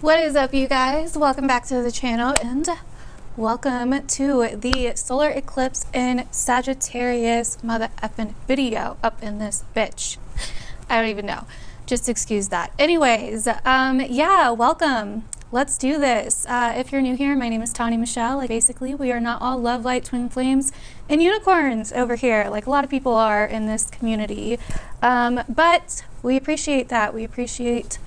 What is up, you guys? Welcome back to the channel and welcome to the solar eclipse in Sagittarius mother effing video up in this bitch. I don't even know. Just excuse that. Anyways, yeah, welcome. Let's do this. If you're new here, my name is Tani Michelle. Like, basically, we are not all love, light, twin flames, and unicorns over here, like a lot of people are in this community. But we appreciate that. We appreciate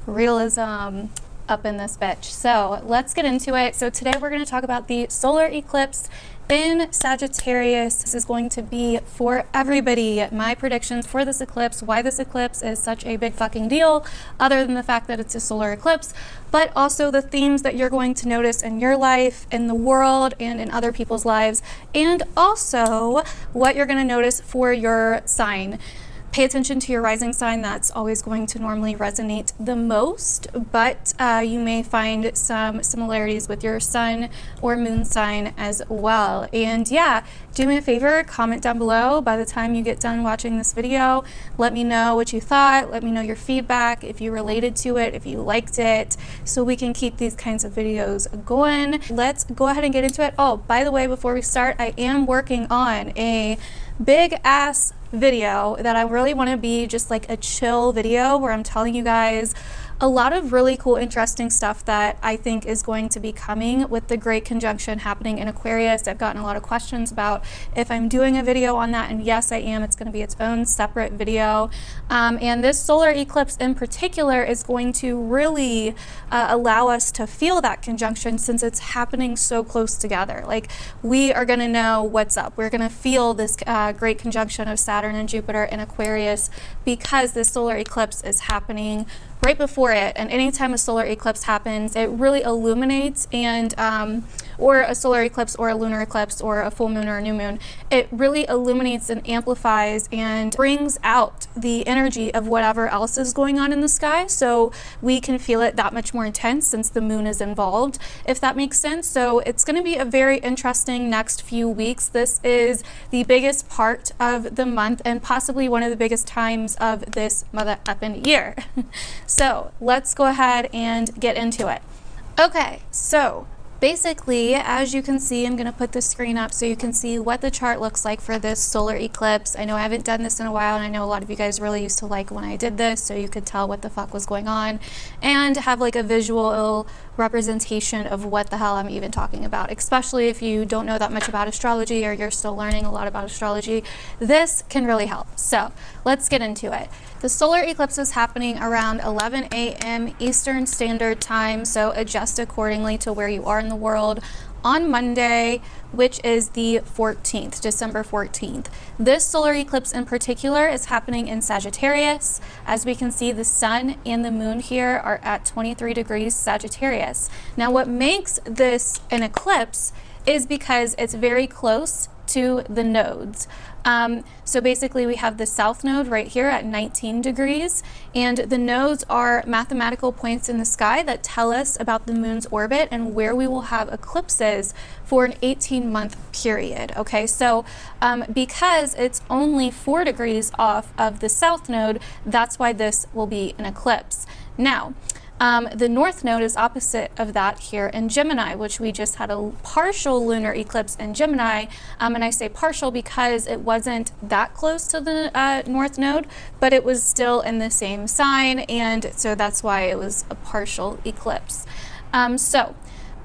realism up in this bitch. So let's get into it. So today we're going to talk about the solar eclipse in Sagittarius. This is going to be for everybody. My predictions for this eclipse, why this eclipse is such a big fucking deal, other than the fact that it's a solar eclipse, but also the themes that you're going to notice in your life, in the world, and in other people's lives, and also what you're going to notice for your sign. Pay attention to your rising sign. That's always going to normally resonate the most, but you may find some similarities with your sun or moon sign as well. And yeah, do me a favor, comment down below by the time you get done watching this video. Let me know what you thought. Let me know your feedback, if you related to it, if you liked it, so we can keep these kinds of videos going. Let's go ahead and get into it. Oh, by the way, before we start, I am working on a big ass video that I really want to be just like a chill video where I'm telling you guys a lot of really cool, interesting stuff that I think is going to be coming with the great conjunction happening in Aquarius. I've gotten a lot of questions about if I'm doing a video on that, and yes, I am. It's going to be its own separate video. And this solar eclipse in particular is going to really allow us to feel that conjunction since it's happening so close together. Like, we are going to know what's up. We're going to feel this great conjunction of Saturn and Jupiter in Aquarius because this solar eclipse is happening right before it. And anytime a solar eclipse happens, it really illuminates, and or a solar eclipse or a lunar eclipse or a full moon or a new moon, it really illuminates and amplifies and brings out the energy of whatever else is going on in the sky, so we can feel it that much more intense since the moon is involved, if that makes sense. So it's going to be a very interesting next few weeks. This is the biggest part of the month and possibly one of the biggest times of this mother effing year. So let's go ahead and get into it. Okay, so basically, as you can see, I'm going to put the screen up so you can see what the chart looks like for this solar eclipse. I know I haven't done this in a while, and I know a lot of you guys really used to like when I did this, so you could tell what the fuck was going on and have like a visual representation of what the hell I'm even talking about, especially if you don't know that much about astrology or you're still learning a lot about astrology. This can really help. So let's get into it. The solar eclipse is happening around 11 a.m. Eastern Standard Time, so adjust accordingly to where you are in the world, on Monday, which is the 14th, December 14th. This solar eclipse in particular is happening in Sagittarius. As we can see, the sun and the moon here are at 23 degrees Sagittarius. Now, what makes this an eclipse is because it's very close to the nodes. So basically we have the south node right here at 19 degrees, and the nodes are mathematical points in the sky that tell us about the moon's orbit and where we will have eclipses for an 18-month period. Okay, so because it's only 4 degrees off of the south node, that's why this will be an eclipse. Now, the north node is opposite of that here in Gemini, which we just had a partial lunar eclipse in Gemini. And I say partial because it wasn't that close to the north node, but it was still in the same sign, and so that's why it was a partial eclipse. So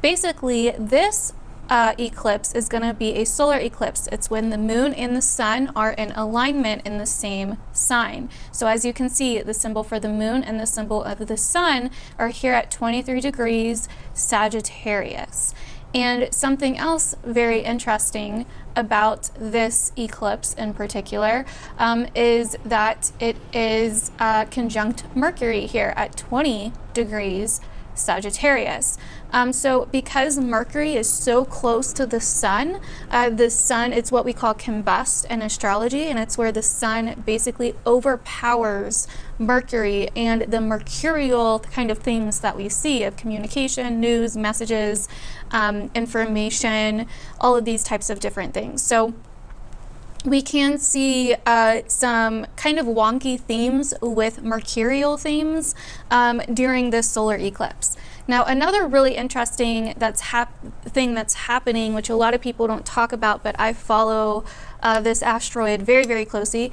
basically, this eclipse is going to be a solar eclipse. It's when the moon and the sun are in alignment in the same sign. So as you can see, the symbol for the moon and the symbol of the sun are here at 23 degrees Sagittarius. And something else very interesting about this eclipse in particular is that it is conjunct Mercury here at 20 degrees Sagittarius. So because Mercury is so close to the sun, it's what we call combust in astrology, and it's where the sun basically overpowers Mercury and the mercurial kind of things that we see of communication, news, messages, information, all of these types of different things. So we can see some kind of wonky themes with mercurial themes during this solar eclipse. Now, another really interesting thing that's happening, which a lot of people don't talk about, but I follow this asteroid very, very closely,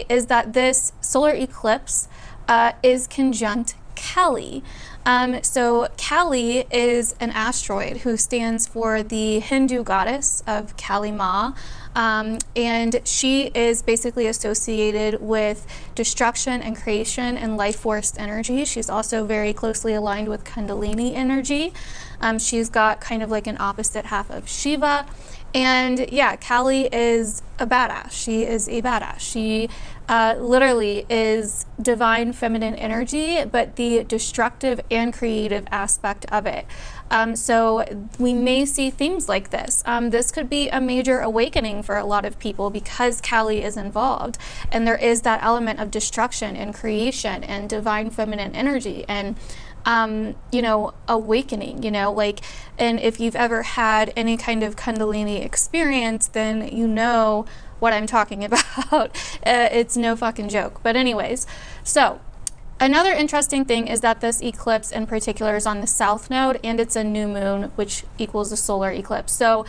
is that this solar eclipse is conjunct Kali. So Kali is an asteroid who stands for the Hindu goddess of Kali Ma, and she is basically associated with destruction and creation and life force energy. She's also very closely aligned with Kundalini energy. She's got kind of like an opposite half of Shiva. And yeah, Kali is a badass. She is a badass. She literally is divine feminine energy, but the destructive and creative aspect of it. So we may see themes like this. This could be a major awakening for a lot of people because Kali is involved, and there is that element of destruction and creation and divine feminine energy and you know, awakening, you know, like, and if you've ever had any kind of Kundalini experience, then you know what I'm talking about. It's no fucking joke. But anyways, so another interesting thing is that this eclipse in particular is on the south node, and it's a new moon, which equals a solar eclipse. So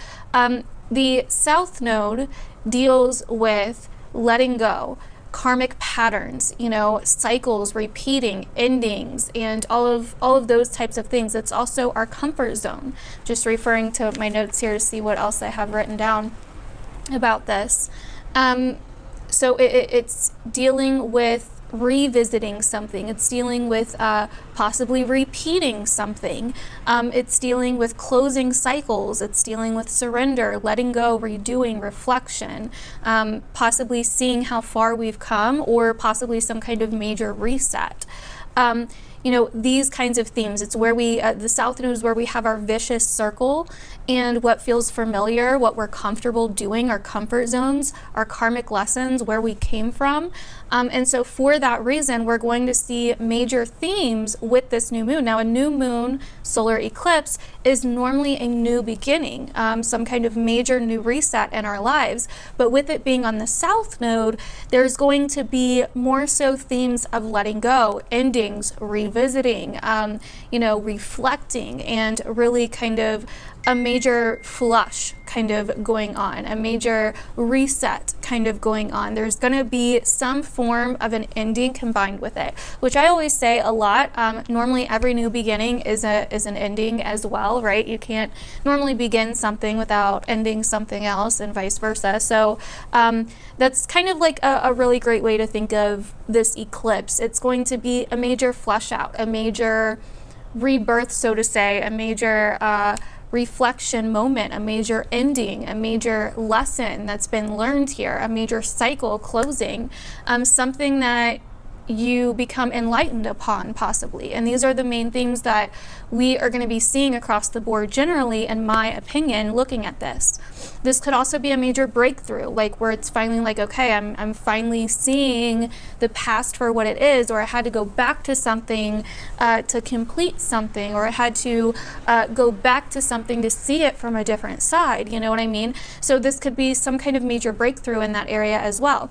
the south node deals with letting go, karmic patterns, you know, cycles, repeating, endings, and all of those types of things. It's also our comfort zone. Just referring to my notes here to see what else I have written down about this. So it's dealing with revisiting something. It's dealing with possibly repeating something. It's dealing with closing cycles. It's dealing with surrender, letting go, redoing, reflection, possibly seeing how far we've come, or possibly some kind of major reset. You know, these kinds of themes. It's where we, the south node is where we have our vicious circle and what feels familiar, what we're comfortable doing, our comfort zones, our karmic lessons, where we came from. And so for that reason, we're going to see major themes with this new moon. Now, a new moon solar eclipse is normally a new beginning, some kind of major new reset in our lives. But with it being on the south node, there's going to be more so themes of letting go, endings, revisiting, you know, reflecting, and really kind of a major flush kind of going on, a major reset kind of going on. There's going to be some form of an ending combined with it, which I always say a lot. Normally every new beginning is an ending as well, right? You can't normally begin something without ending something else, and vice versa. So that's kind of like a really great way to think of this eclipse. It's going to be a major flush out, a major rebirth, so to say, a major reflection moment, a major ending, a major lesson that's been learned here, a major cycle closing, something that you become enlightened upon possibly. And these are the main themes that we are going to be seeing across the board generally, in my opinion, looking at this. This could also be a major breakthrough, like where it's finally like, okay, I'm finally seeing the past for what it is, or I had to go back to something to complete something, or I had to go back to something to see it from a different side, you know what I mean? So this could be some kind of major breakthrough in that area as well.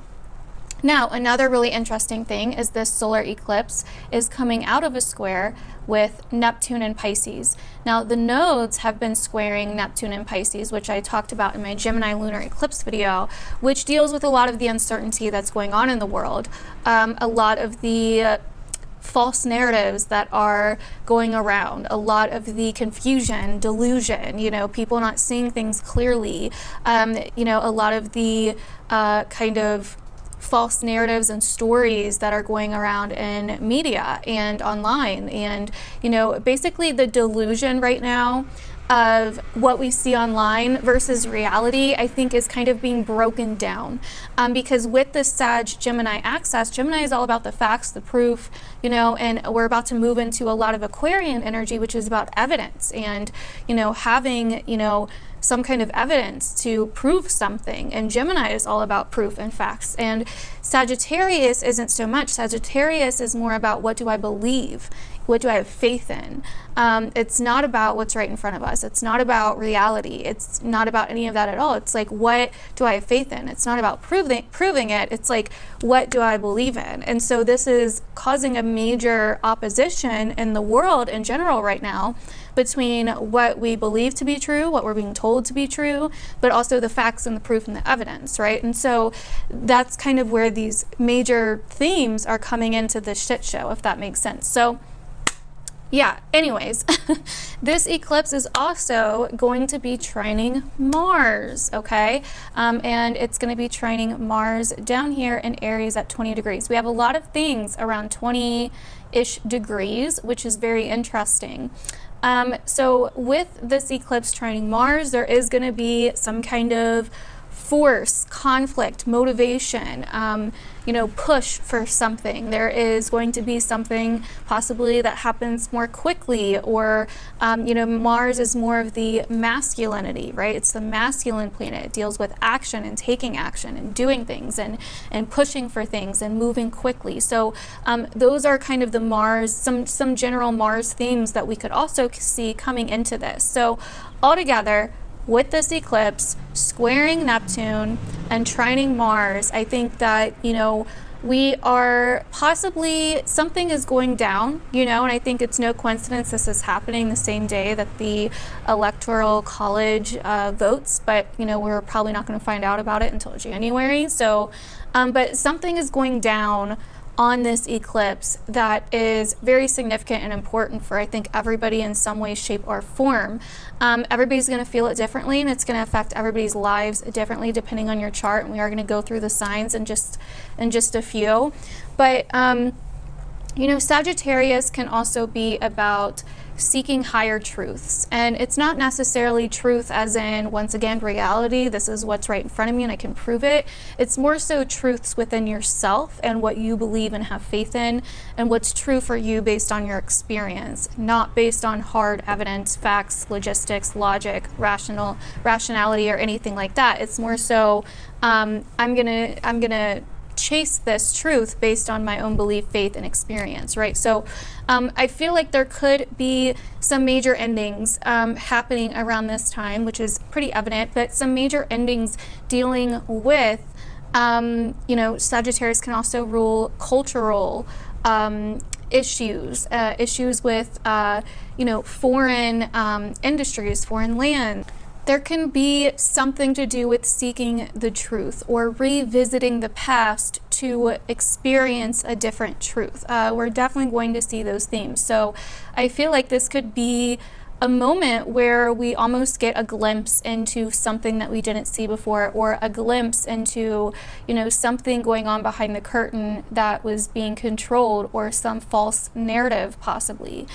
Now, another really interesting thing is this solar eclipse is coming out of a square with Neptune and Pisces. Now, the nodes have been squaring Neptune and Pisces, which I talked about in my Gemini lunar eclipse video, which deals with a lot of the uncertainty that's going on in the world, a lot of the false narratives that are going around, a lot of the confusion, delusion, you know, people not seeing things clearly, you know, a lot of the kind of false narratives and stories that are going around in media and online. And, you know, basically the delusion right now of what we see online versus reality, I think, is kind of being broken down. Because with the Sag-Gemini axis, Gemini is all about the facts, the proof, you know, and we're about to move into a lot of Aquarian energy, which is about evidence and, you know, having, you know, some kind of evidence to prove something. And Gemini is all about proof and facts. And Sagittarius isn't so much. Sagittarius is more about, what do I believe? what do I have faith in? It's not about what's right in front of us. It's not about reality. It's not about any of that at all. It's like, what do I have faith in? It's not about proving it. It's like, what do I believe in? And so this is causing a major opposition in the world in general right now between what we believe to be true, what we're being told to be true, but also the facts and the proof and the evidence, right? And so that's kind of where these major themes are coming into this shit show, if that makes sense. So yeah, anyways, this eclipse is also going to be trining Mars, okay? And it's going to be trining Mars down here in Aries at 20 degrees. We have a lot of things around 20-ish degrees, which is very interesting. So with this eclipse trining Mars, there is going to be some kind of force, conflict, motivation, push for something. There is going to be something possibly that happens more quickly, or, Mars is more of the masculinity, right? It's the masculine planet. It deals with action and taking action and doing things and pushing for things and moving quickly. So those are kind of the Mars, some general Mars themes that we could also see coming into this. So altogether, with this eclipse squaring Neptune and trining Mars, I think that, we are possibly, something is going down, and I think it's no coincidence this is happening the same day that the Electoral College votes, but, we're probably not going to find out about it until January. So, but something is going down on this eclipse that is very significant and important for, I think, everybody in some way, shape, or form. Everybody's going to feel it differently, and it's going to affect everybody's lives differently depending on your chart, and we are going to go through the signs in just a few. But Sagittarius can also be about seeking higher truths, and it's not necessarily truth as in, once again, reality, this is what's right in front of me and I can prove it. It's more so truths within yourself and what you believe and have faith in, and what's true for you based on your experience, not based on hard evidence, facts, logistics, logic, rationality, or anything like that. It's more so I'm gonna chase this truth based on my own belief, faith, and experience, right? So I feel like there could be some major endings happening around this time, which is pretty evident, but some major endings dealing with, Sagittarius can also rule cultural issues with, foreign industries, foreign land. There can be something to do with seeking the truth or revisiting the past to experience a different truth. We're definitely going to see those themes. So I feel like this could be a moment where we almost get a glimpse into something that we didn't see before, or a glimpse into, something going on behind the curtain that was being controlled, or some false narrative possibly,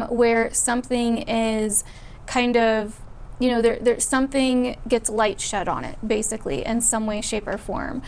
where something is kind of, there's something gets light shed on it, basically, in some way, shape, or form.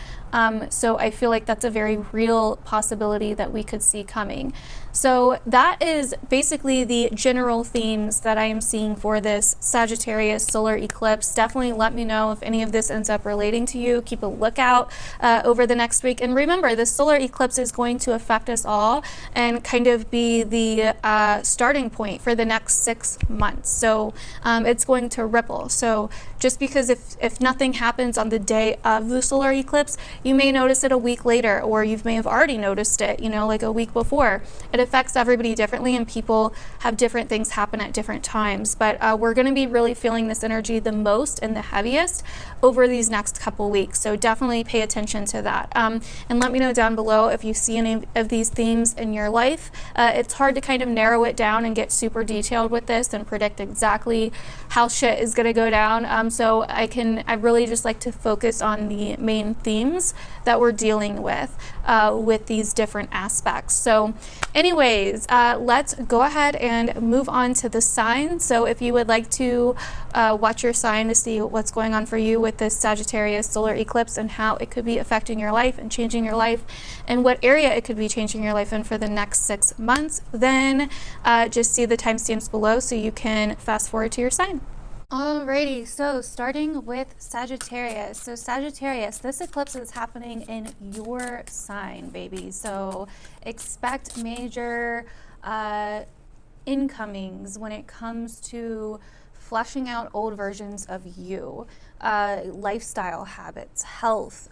So I feel like that's a very real possibility that we could see coming. So that is basically the general themes that I am seeing for this Sagittarius solar eclipse. Definitely let me know if any of this ends up relating to you. Keep a lookout over the next week. And remember, this solar eclipse is going to affect us all and kind of be the starting point for the next 6 months. So it's going to ripple. So just because if nothing happens on the day of the solar eclipse, you may notice it a week later, or you may have already noticed it, like a week before. It affects everybody differently, and people have different things happen at different times. But we're going to be really feeling this energy the most and the heaviest over these next couple weeks. So definitely pay attention to that. And let me know down below if you see any of these themes in your life. It's hard to kind of narrow it down and get super detailed with this and predict exactly how shit is going to go down. So I really just like to focus on the main themes that we're dealing with these different aspects. So anyways, let's go ahead and move on to the signs. So if you would like to watch your sign to see what's going on for you with this Sagittarius solar eclipse and how it could be affecting your life and changing your life, and what area it could be changing your life in for the next 6 months, then just see the timestamps below so you can fast forward to your sign. Alrighty, so starting with Sagittarius. So Sagittarius, this eclipse is happening in your sign, baby. So expect major incomings, when it comes to fleshing out old versions of you, lifestyle habits, health,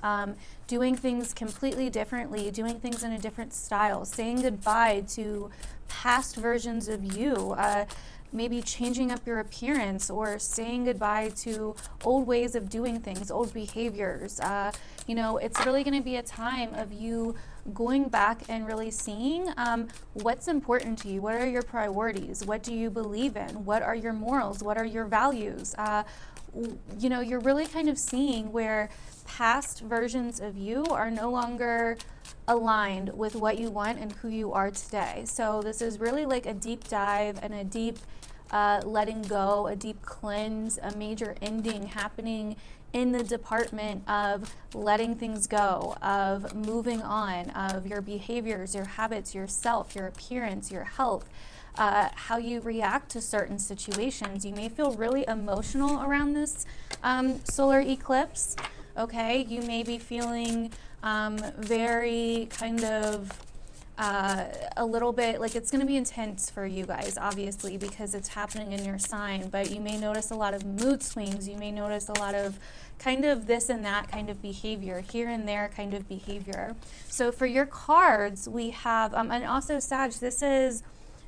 doing things completely differently, doing things in a different style, saying goodbye to past versions of you, maybe changing up your appearance or saying goodbye to old ways of doing things, old behaviors. You know, it's really going to be a time of you going back and really seeing what's important to you. What are your priorities? What do you believe in? What are your morals? What are your values? You know, you're really kind of seeing where past versions of you are no longer aligned with what you want and who you are today. So this is really like a deep dive and a deep letting go, a deep cleanse, a major ending happening in the department of letting things go, of moving on, of your behaviors, your habits, yourself, your appearance, your health, how you react to certain situations. You may feel really emotional around this solar eclipse, okay? You may be feeling very kind of a little bit like it's going to be intense for you guys, obviously, because it's happening in your sign, but you may notice a lot of mood swings. You may notice a lot of kind of this and that kind of behavior, here and there kind of behavior. So for your cards, we have, and also Sag, this is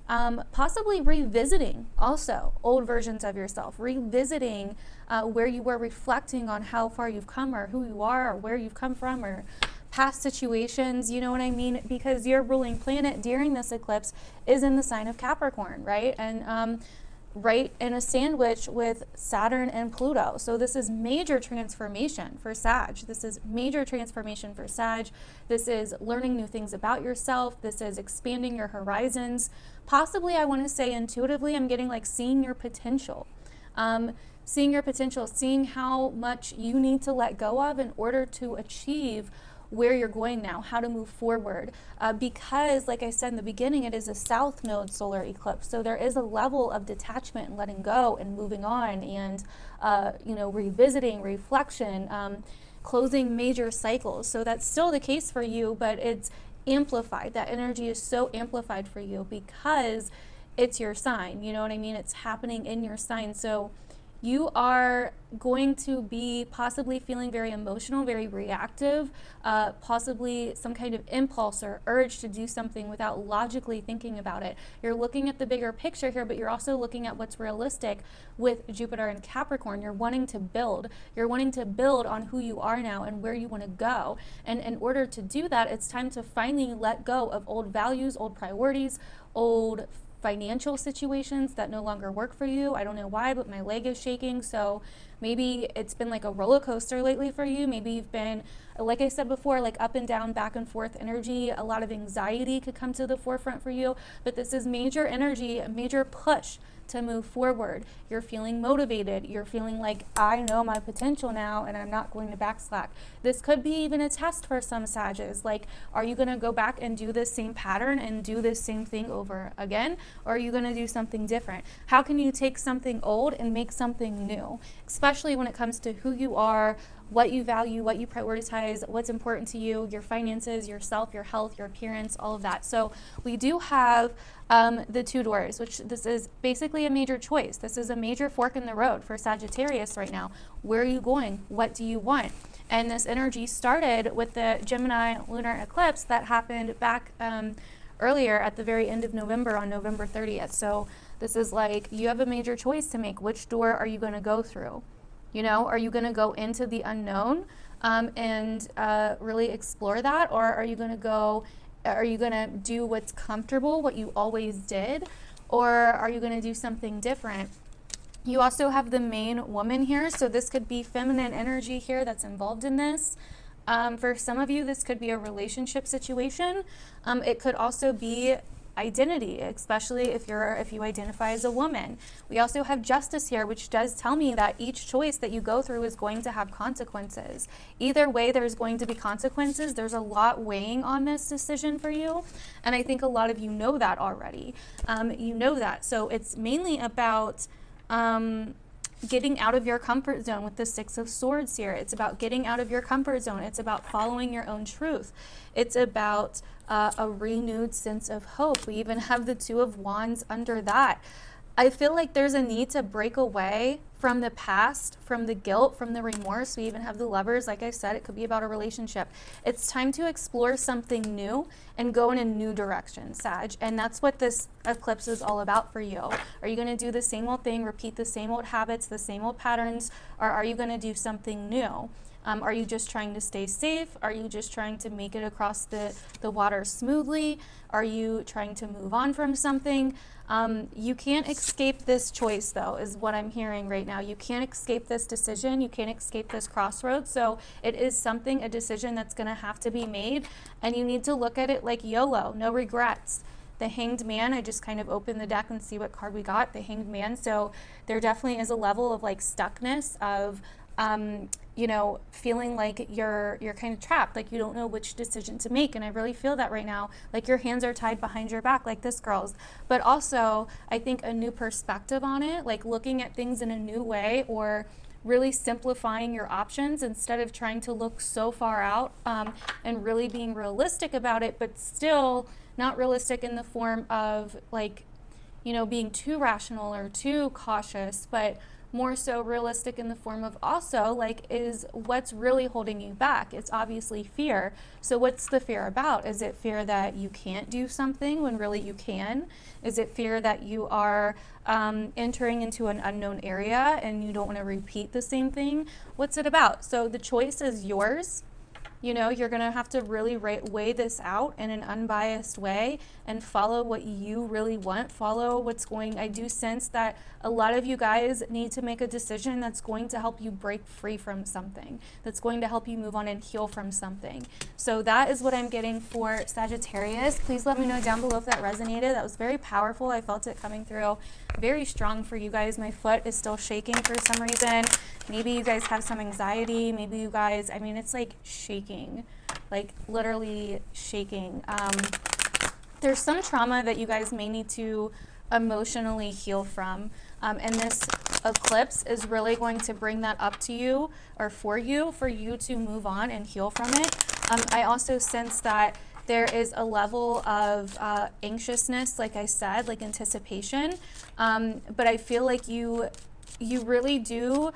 possibly revisiting also old versions of yourself, revisiting where you were, reflecting on how far you've come or who you are or where you've come from or past situations, you know what I mean? Because your ruling planet during this eclipse is in the sign of Capricorn, right? And right in a sandwich with Saturn and Pluto. So this is major transformation for Sag. This is major transformation for Sag. This is learning new things about yourself. This is expanding your horizons. Possibly, I want to say intuitively, I'm getting like seeing your potential. Seeing your potential, seeing how much you need to let go of in order to achieve where you're going now, how to move forward. Because, like I said in the beginning, it is a south node solar eclipse. So there is a level of detachment and letting go and moving on and, you know, revisiting, reflection, closing major cycles. So that's still the case for you, but it's amplified. That energy is so amplified for you because it's your sign. You know what I mean? It's happening in your sign. So you are going to be possibly feeling very emotional, very reactive, possibly some kind of impulse or urge to do something without logically thinking about it. You're looking at the bigger picture here, but you're also looking at what's realistic with Jupiter and Capricorn. You're wanting to build. You're wanting to build on who you are now and where you want to go. And in order to do that, it's time to finally let go of old values, old priorities, old financial situations that no longer work for you. I don't know why, but my leg is shaking. So maybe it's been like a roller coaster lately for you. Maybe you've been, like I said before, like up and down, back and forth energy. A lot of anxiety could come to the forefront for you, but this is major energy, a major push to move forward. You're feeling motivated. You're feeling like, I know my potential now and I'm not going to backslack. This could be even a test for some Sages. Like, are you going to go back and do this same pattern and do this same thing over again? Or are you going to do something different? How can you take something old and make something new? Especially when it comes to who you are, what you value, what you prioritize, what's important to you, your finances, yourself, your health, your appearance, all of that. So we do have the two doors, which this is basically a major choice. This is a major fork in the road for Sagittarius right now. Where are you going? What do you want? And this energy started with the Gemini lunar eclipse that happened back earlier at the very end of November on November 30th. So this is like, you have a major choice to make. Which door are you going to go through? You know, are you going to go into the unknown and really explore that? Or are you going to go, are you going to do what's comfortable, what you always did? Or are you going to do something different? You also have the main woman here. So this could be feminine energy here that's involved in this. For some of you, this could be a relationship situation. It could also be identity, especially if you identify as a woman. We also have justice here, which does tell me that each choice that you go through is going to have consequences. Either way, there's going to be consequences. There's a lot weighing on this decision for you, and I think a lot of you know that already. You know that. So it's mainly about getting out of your comfort zone with the Six of Swords here. It's about getting out of your comfort zone. It's about following your own truth. It's about a renewed sense of hope. We even have the Two of Wands under that. I feel like there's a need to break away from the past, from the guilt, from the remorse. We even have the Lovers. Like I said, it could be about a relationship. It's time to explore something new and go in a new direction, Sag. And that's what this eclipse is all about for you. Are you going to do the same old thing, repeat the same old habits, the same old patterns, or are you going to do something new? Are you just trying to stay safe? Are you just trying to make it across the water smoothly? Are you trying to move on from something? You can't escape this choice, though, is what I'm hearing right now. You can't escape this decision. You can't escape this crossroads. So it is something, a decision that's going to have to be made. And you need to look at it like YOLO, no regrets. The Hanged Man, I just kind of opened the deck and see what card we got, the Hanged Man. So there definitely is a level of like stuckness of, you know, feeling like you're kind of trapped, like you don't know which decision to make. And I really feel that right now, like your hands are tied behind your back, like this girl's. But also, I think a new perspective on it, like looking at things in a new way, or really simplifying your options instead of trying to look so far out, and really being realistic about it, but still not realistic in the form of like, you know, being too rational or too cautious, but more so realistic in the form of also like, is what's really holding you back? It's obviously fear. So what's the fear about? Is it fear that you can't do something when really you can? Is it fear that you are entering into an unknown area and you don't want to repeat the same thing? What's it about? So the choice is yours. You know, you're going to have to really weigh this out in an unbiased way and follow what you really want. Follow what's going. I do sense that a lot of you guys need to make a decision that's going to help you break free from something, that's going to help you move on and heal from something. So that is what I'm getting for Sagittarius. Please let me know down below if that resonated. That was very powerful. I felt it coming through very strong for you guys. My foot is still shaking for some reason. Maybe you guys have some anxiety. Maybe you guys, I mean, it's like shaking, like literally shaking. There's some trauma that you guys may need to emotionally heal from. And this eclipse is really going to bring that up to you, or for you to move on and heal from it. I also sense that there is a level of anxiousness, like I said, like anticipation. But I feel like you really do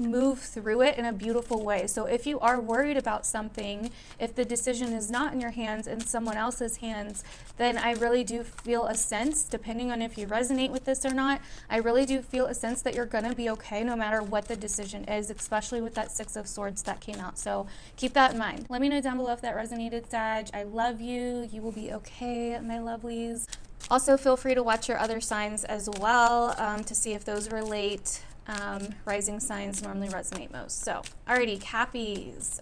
move through it in a beautiful way. So if you are worried about something, if the decision is not in your hands and someone else's hands, then I really do feel a sense, depending on if you resonate with this or not, I really do feel a sense that you're gonna be okay no matter what the decision is, especially with that Six of Swords that came out. So keep that in mind. Let me know down below if that resonated, Sag. I love you. You will be okay, my lovelies. Also, feel free to watch your other signs as well, to see if those relate. Rising signs normally resonate most. So, alrighty, Cappies.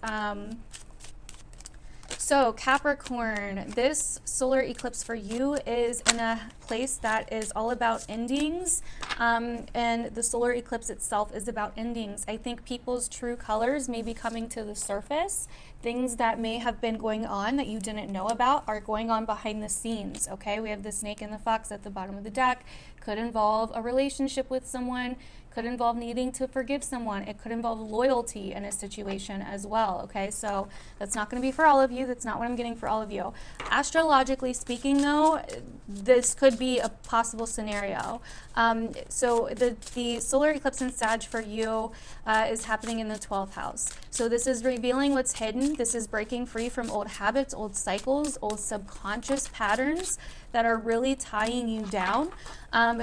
So Capricorn, this solar eclipse for you is in a place that is all about endings, and the solar eclipse itself is about endings. I think people's true colors may be coming to the surface. Things that may have been going on that you didn't know about are going on behind the scenes, okay? We have the snake and the fox at the bottom of the deck. Could involve a relationship with someone, could involve needing to forgive someone. It could involve loyalty in a situation as well, okay? So that's not going to be for all of you. That's not what I'm getting for all of you. Astrologically speaking, though, this could be a possible scenario. So the solar eclipse in Sag for you is happening in the 12th house. So this is revealing what's hidden. This is breaking free from old habits, old cycles, old subconscious patterns that are really tying you down.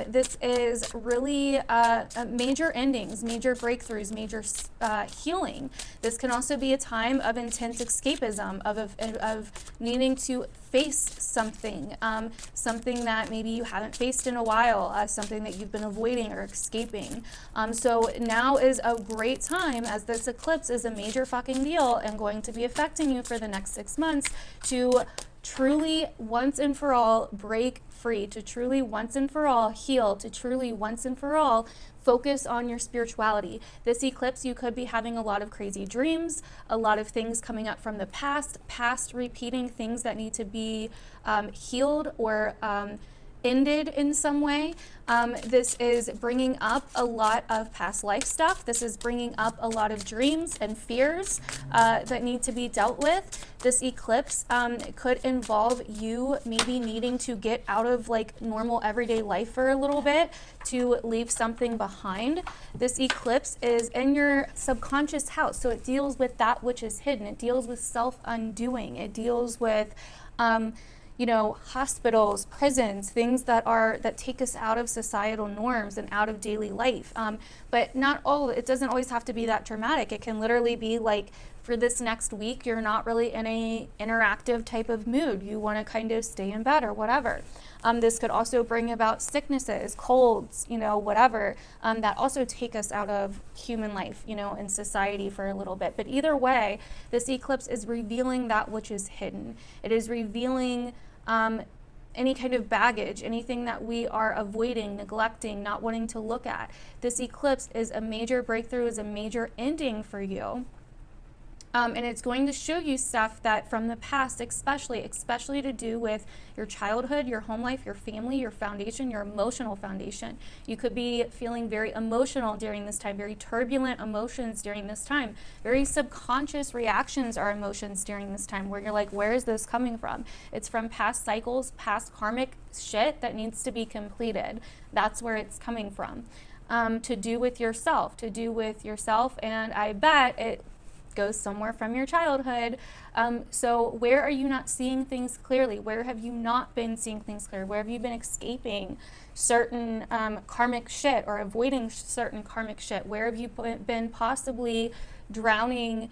This is really major endings, major breakthroughs, major healing. This can also be a time of intense escapism, of needing to face something, something that maybe you haven't faced in a while, something that you've been avoiding or escaping. So now is a great time, as this eclipse is a major fucking deal and going to be affecting you for the next 6 months, to truly once and for all break free, to truly once and for all heal, to truly once and for all focus on your spirituality. This eclipse, you could be having a lot of crazy dreams, a lot of things coming up from the past repeating things that need to be healed or ended in some way. This is bringing up a lot of past life stuff. This is bringing up a lot of dreams and fears that need to be dealt with. This eclipse could involve you maybe needing to get out of like normal everyday life for a little bit to leave something behind. This eclipse is in your subconscious house, so it deals with that which is hidden. It deals with self-undoing. It deals with you know, hospitals, prisons, things that take us out of societal norms and out of daily life. But not all, it doesn't always have to be that dramatic. It can literally be like, for this next week, you're not really in a interactive type of mood. You want to kind of stay in bed or whatever. This could also bring about sicknesses, colds, you know, whatever, that also take us out of human life, you know, in society for a little bit. But either way, this eclipse is revealing that which is hidden. It is revealing any kind of baggage, anything that we are avoiding, neglecting, not wanting to look at. This eclipse is a major breakthrough, is a major ending for you. And it's going to show you stuff that from the past, especially to do with your childhood, your home life, your family, your foundation, your emotional foundation. You could be feeling very emotional during this time, very turbulent emotions during this time, very subconscious reactions are emotions during this time where you're like, where is this coming from? It's from past cycles, past karmic shit that needs to be completed. That's where it's coming from. To do with yourself, and I bet it goes somewhere from your childhood. So where are you not seeing things clearly? Where have you not been seeing things clearly? Where have you been escaping certain karmic shit or avoiding certain karmic shit? Where have you been possibly drowning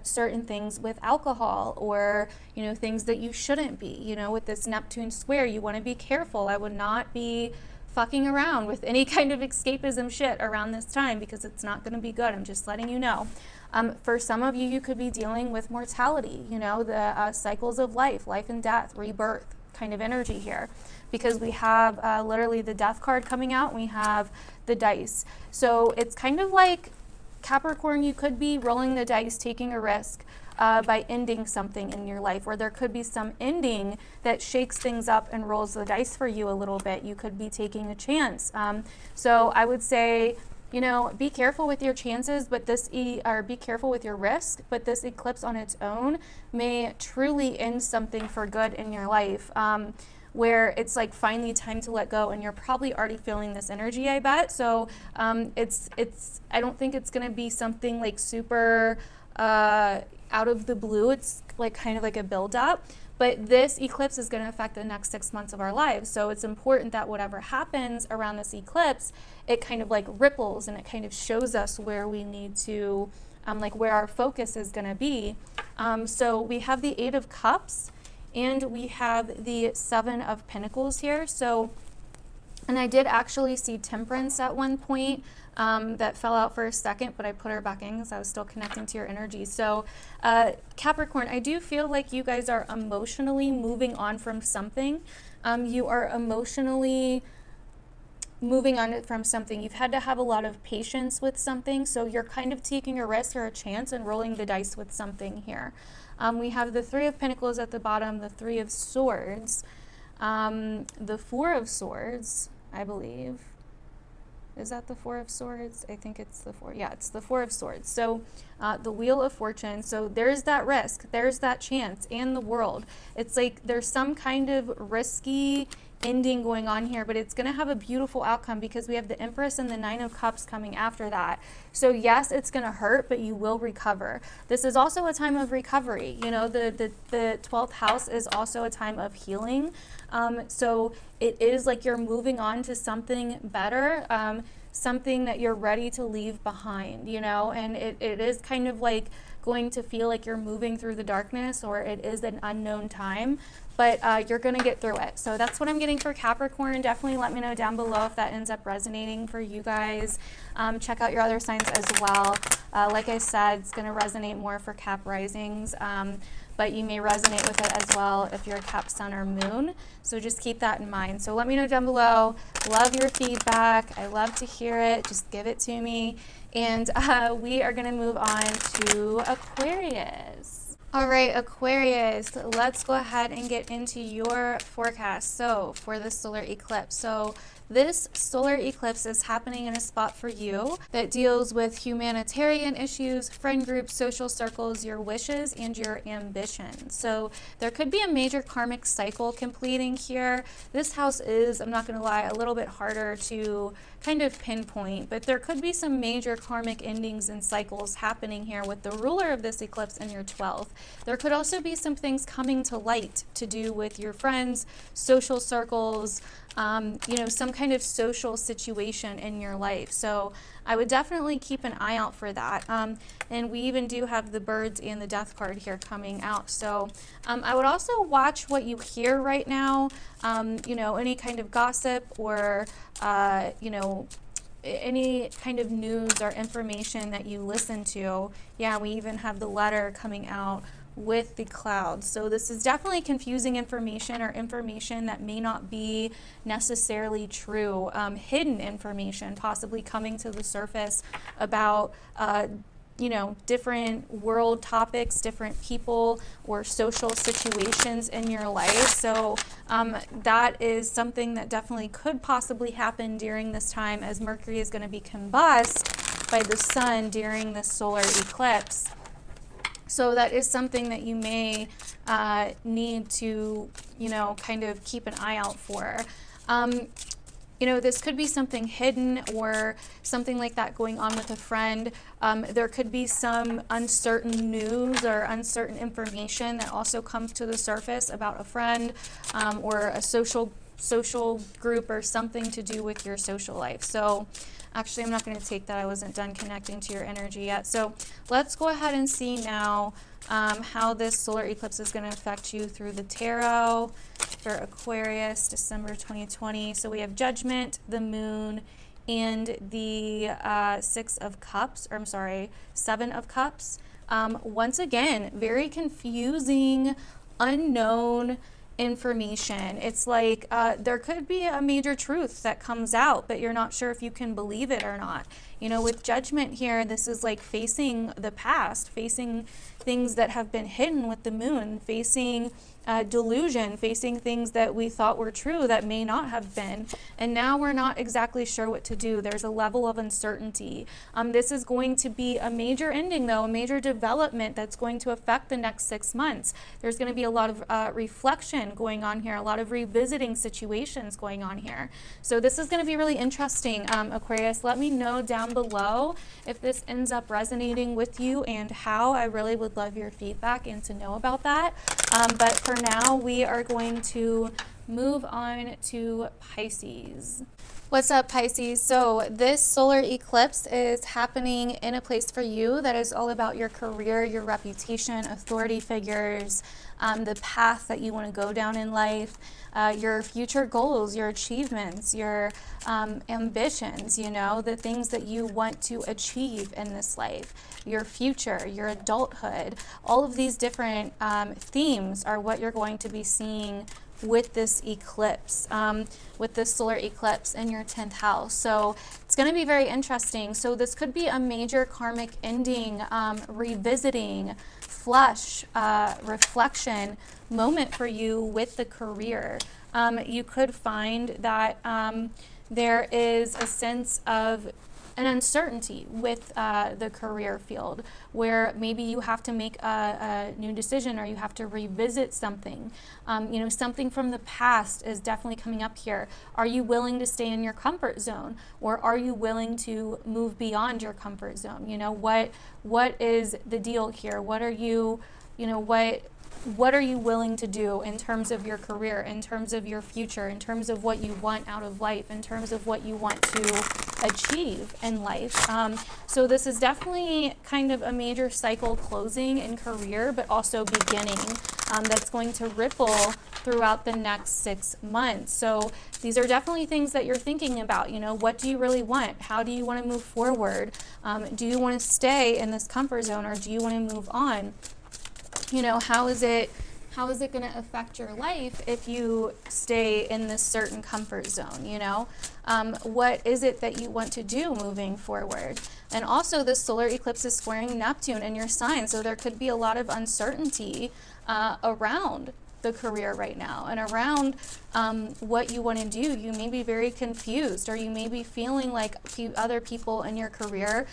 certain things with alcohol, or, you know, things that you shouldn't be? You know, with this Neptune square, you want to be careful. I would not be fucking around with any kind of escapism shit around this time, because it's not going to be good. I'm just letting you know. For some of you, you could be dealing with mortality, you know, the cycles of life and death, rebirth kind of energy here, because we have literally the death card coming out, and we have the dice. So it's kind of like Capricorn, you could be rolling the dice, taking a risk by ending something in your life, or there could be some ending that shakes things up and rolls the dice for you a little bit. You could be taking a chance. So I would say, you know, be careful with your chances, but be careful with your risk, but this eclipse on its own may truly end something for good in your life, where it's like finally time to let go, and you're probably already feeling this energy, I bet. So I don't think it's gonna be something like super out of the blue. It's like kind of like a build up. But this eclipse is going to affect the next 6 months of our lives. So it's important that whatever happens around this eclipse, it kind of like ripples and it kind of shows us where we need to, like where our focus is going to be. So we have the 8 of Cups and we have the 7 of Pentacles here. So, and I did actually see Temperance at one point. That fell out for a second, but I put her back in because I was still connecting to your energy. So Capricorn, I do feel like you guys are emotionally moving on from something. You are emotionally moving on from something. You've had to have a lot of patience with something, so you're kind of taking a risk or a chance and rolling the dice with something here. We have the 3 of Pentacles at the bottom, the 3 of Swords, the 4 of Swords, I believe. Is that the 4 of Swords? I think it's the 4. Yeah, it's the 4 of Swords. So the Wheel of Fortune. So there's that risk. There's that chance. And the World. It's like there's some kind of risky ending going on here, but it's going to have a beautiful outcome because we have the Empress and the 9 of Cups coming after that. So yes, it's going to hurt, but you will recover. This is also a time of recovery. You know, the 12th house is also a time of healing. So it is like you're moving on to something better, something that you're ready to leave behind, you know, and it is kind of like going to feel like you're moving through the darkness, or it is an unknown time, but you're going to get through it. So that's what I'm getting for Capricorn. Definitely let me know down below if that ends up resonating for you guys. Check out your other signs as well. Like I said, it's going to resonate more for Cap risings, but you may resonate with it as well if you're a Cap Sun or Moon. So just keep that in mind. So let me know down below. Love your feedback. I love to hear it. Just give it to me. And we are going to move on to Aquarius. All right, Aquarius, let's go ahead and get into your forecast. So, for the solar eclipse. So, this solar eclipse is happening in a spot for you that deals with humanitarian issues, friend groups, social circles, your wishes, and your ambitions. So, there could be a major karmic cycle completing here. This house is, I'm not going to lie, a little bit harder to kind of pinpoint, but there could be some major karmic endings and cycles happening here with the ruler of this eclipse in your 12th. There could also be some things coming to light to do with your friends, social circles, you know, some kind of social situation in your life. So I would definitely keep an eye out for that. And we even do have the birds and the death card here coming out. So I would also watch what you hear right now, you know, any kind of gossip or, you know, any kind of news or information that you listen to. Yeah, we even have the letter coming out with the clouds. So this is definitely confusing information or information that may not be necessarily true. Hidden information possibly coming to the surface about you know, different world topics, different people or social situations in your life. So that is something that definitely could possibly happen during this time, as Mercury is going to be combust by the sun during the solar eclipse. So that is something that you may need to, you know, kind of keep an eye out for. You know, this could be something hidden or something like that going on with a friend. There could be some uncertain news or uncertain information that also comes to the surface about a friend or a social group or something to do with your social life. So actually, I'm not going to take that. I wasn't done connecting to your energy yet. So let's go ahead and see now how this solar eclipse is going to affect you through the tarot for Aquarius, December 2020. So we have Judgment, the Moon, and the Seven of Cups. Once again, very confusing, unknown information. It's like there could be a major truth that comes out, but you're not sure if you can believe it or not. You know, with Judgment here, this is like facing the past, facing things that have been hidden with the moon, facing delusion, facing things that we thought were true that may not have been. And now we're not exactly sure what to do. There's a level of uncertainty. This is going to be a major ending, though, a major development that's going to affect the next 6 months. There's going to be a lot of reflection going on here, a lot of revisiting situations going on here. So this is going to be really interesting, Aquarius. Let me know down below if this ends up resonating with you and how. I really would love your feedback and to know about that. But for now, we are going to move on to Pisces. What's up, Pisces? So this solar eclipse is happening in a place for you that is all about your career, your reputation, authority figures, the path that you want to go down in life, your future goals, your achievements, your ambitions, you know, the things that you want to achieve in this life, your future, your adulthood. All of these different themes are what you're going to be seeing with this eclipse, with this solar eclipse in your 10th house. So it's going to be very interesting. So this could be a major karmic ending, revisiting, flush, reflection moment for you with the career. You could find that there is a sense of an uncertainty with the career field, where maybe you have to make a new decision or you have to revisit something. You know, something from the past is definitely coming up here. Are you willing to stay in your comfort zone, or are you willing to move beyond your comfort zone? You know, what is the deal here? What are you, you know, what are you willing to do in terms of your career, in terms of your future, in terms of what you want out of life, in terms of what you want to achieve in life? So this is definitely kind of a major cycle closing in career, but also beginning, that's going to ripple throughout the next 6 months. So these are definitely things that you're thinking about. You know, what do you really want? How do you want to move forward? Do you want to stay in this comfort zone, or do you want to move on? You know, how is it how is it going to affect your life if you stay in this certain comfort zone, you know? What is it that you want to do moving forward? And also the solar eclipse is squaring Neptune in your sign, so there could be a lot of uncertainty around the career right now and around what you want to do. You may be very confused, or you may be feeling like other people in your career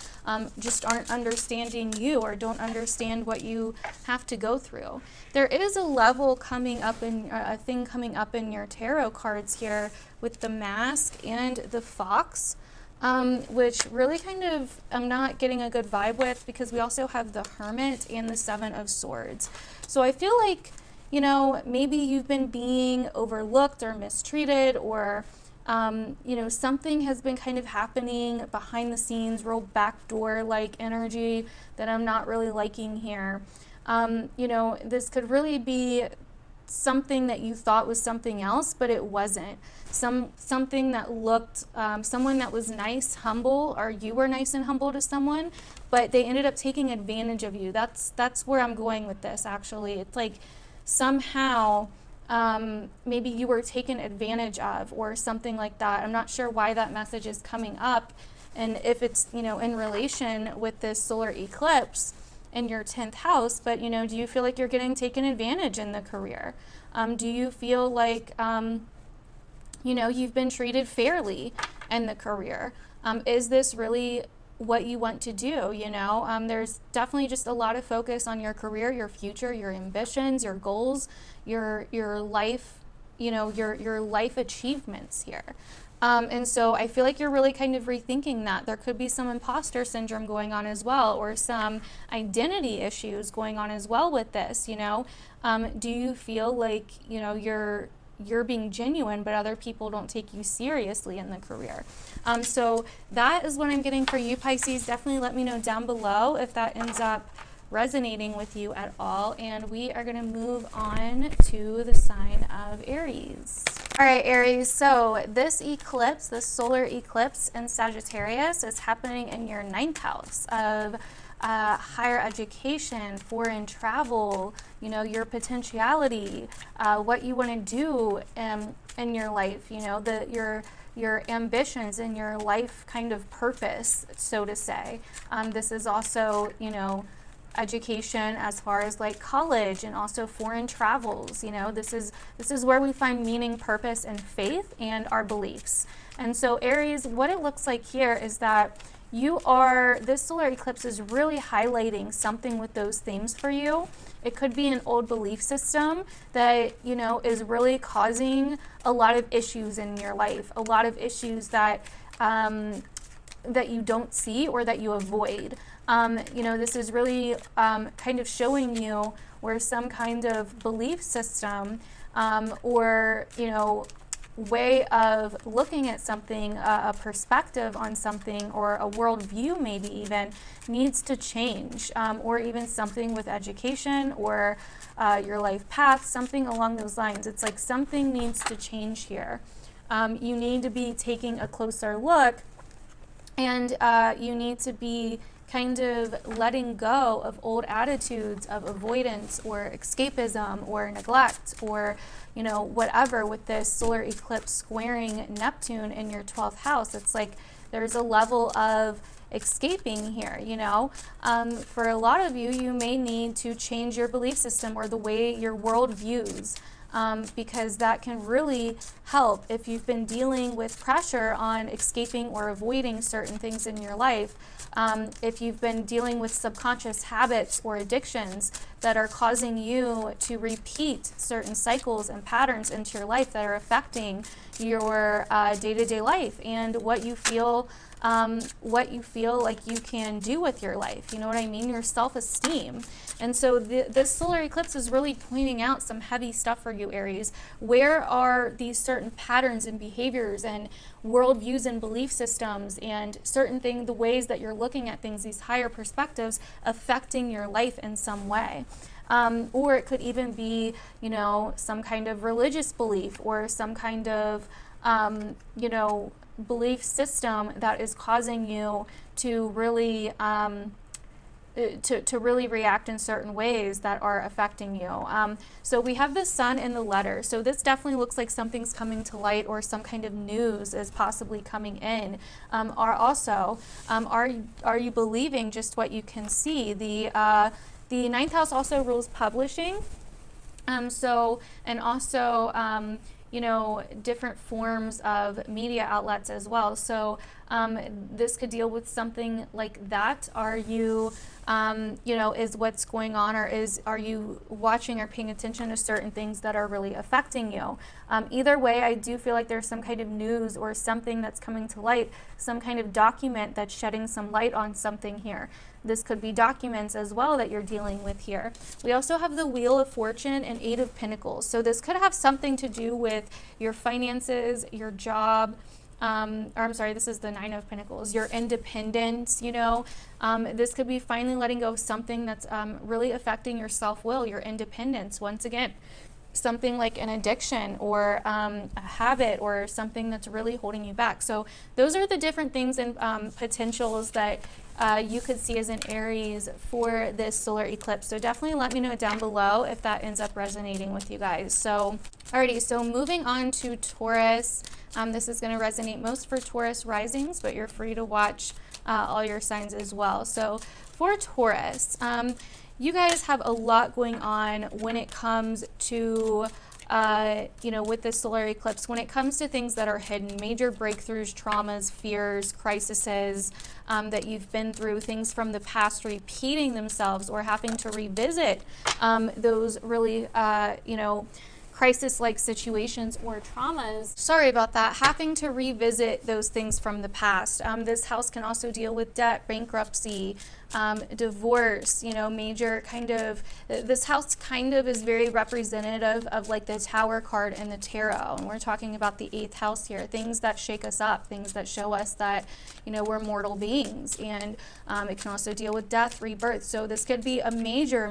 just aren't understanding you or don't understand what you have to go through. There is a level coming up in a thing coming up in your tarot cards here with the Mask and the Fox, which really kind of I'm not getting a good vibe with, because we also have the Hermit and the Seven of Swords. So I feel like, you know, maybe you've been being overlooked or mistreated, or, you know, something has been kind of happening behind the scenes, real backdoor like energy that I'm not really liking here. You know, this could really be something that you thought was something else, but it wasn't. Something that looked, someone that was nice, humble, or you were nice and humble to someone, but they ended up taking advantage of you. That's where I'm going with this, actually. It's like, somehow maybe you were taken advantage of or something like that. I'm not sure why that message is coming up, and if it's, you know, in relation with this solar eclipse in your 10th house. But, you know, do you feel like you're getting taken advantage in the career? Do you feel like, you know, you've been treated fairly in the career? Is this really what you want to do? You know, there's definitely just a lot of focus on your career, your future, your ambitions, your goals, your life, you know, your life achievements here. And so I feel like you're really kind of rethinking that. There could be some imposter syndrome going on as well, or some identity issues going on as well with this, you know. Do you feel like, you know, you're being genuine, but other people don't take you seriously in the career? So that is what I'm getting for you, Pisces. Definitely let me know down below if that ends up resonating with you at all. And we are going to move on to the sign of Aries. All right, Aries, so this eclipse, this solar eclipse in Sagittarius, is happening in your 9th house of higher education, foreign travel, you know, your potentiality, what you want to do in your life, you know, your ambitions and your life kind of purpose, so to say. This is also, you know, education as far as like college, and also foreign travels. You know, this is where we find meaning, purpose, and faith, and our beliefs. And so Aries, what it looks like here is that this solar eclipse is really highlighting something with those themes for you. It could be an old belief system that, you know, is really causing a lot of issues in your life, a lot of issues that that you don't see or that you avoid. You know, this is really kind of showing you where some kind of belief system or, you know, way of looking at something, a perspective on something, or a worldview maybe even, needs to change, or even something with education or your life path, something along those lines. It's like something needs to change here. You need to be taking a closer look, and you need to be kind of letting go of old attitudes of avoidance or escapism or neglect, or, you know, whatever, with this solar eclipse squaring Neptune in your 12th house. It's like there's a level of escaping here, you know. For a lot of you, you may need to change your belief system or the way your world views, because that can really help if you've been dealing with pressure on escaping or avoiding certain things in your life. If you've been dealing with subconscious habits or addictions that are causing you to repeat certain cycles and patterns into your life that are affecting your day-to-day life and what you feel like you can do with your life, you know what I mean, your self-esteem. And so this solar eclipse is really pointing out some heavy stuff for you, Aries. Where are these certain patterns and behaviors and worldviews and belief systems and certain things, the ways that you're looking at things, these higher perspectives, affecting your life in some way? Or it could even be, you know, some kind of religious belief or some kind of, you know, belief system that is causing you to really to really react in certain ways that are affecting you. So we have the sun in the letter. So this definitely looks like something's coming to light, or some kind of news is possibly coming in. Are you believing just what you can see? The ninth house also rules publishing. You know, different forms of media outlets as well. So this could deal with something like that. Are you, you know, is what's going on, or are you watching or paying attention to certain things that are really affecting you? Either way, I do feel like there's some kind of news or something that's coming to light, some kind of document that's shedding some light on something here. This could be documents as well that you're dealing with here. We also have the Wheel of Fortune and Eight of Pentacles. So this could have something to do with your finances, your job, or I'm sorry, this is the Nine of Pentacles, your independence, you know. This could be finally letting go of something that's really affecting your self-will, your independence. Once again, something like an addiction or a habit or something that's really holding you back. So those are the different things and potentials that you could see as an Aries for this solar eclipse. So definitely let me know down below if that ends up resonating with you guys. So alrighty, so moving on to Taurus. This is going to resonate most for Taurus risings, but you're free to watch all your signs as well. So for Taurus, you guys have a lot going on when it comes to, you know, with this solar eclipse, when it comes to things that are hidden, major breakthroughs, traumas, fears, crises that you've been through, things from the past repeating themselves or having to revisit those really, you know, crisis-like situations or traumas. Sorry about that. Having to revisit those things from the past. This house can also deal with debt, bankruptcy, divorce, you know, major kind of, this house kind of is very representative of like the Tower card in the tarot. And we're talking about the 8th house here, things that shake us up, things that show us that, you know, we're mortal beings. And it can also deal with death, rebirth. So this could be a major,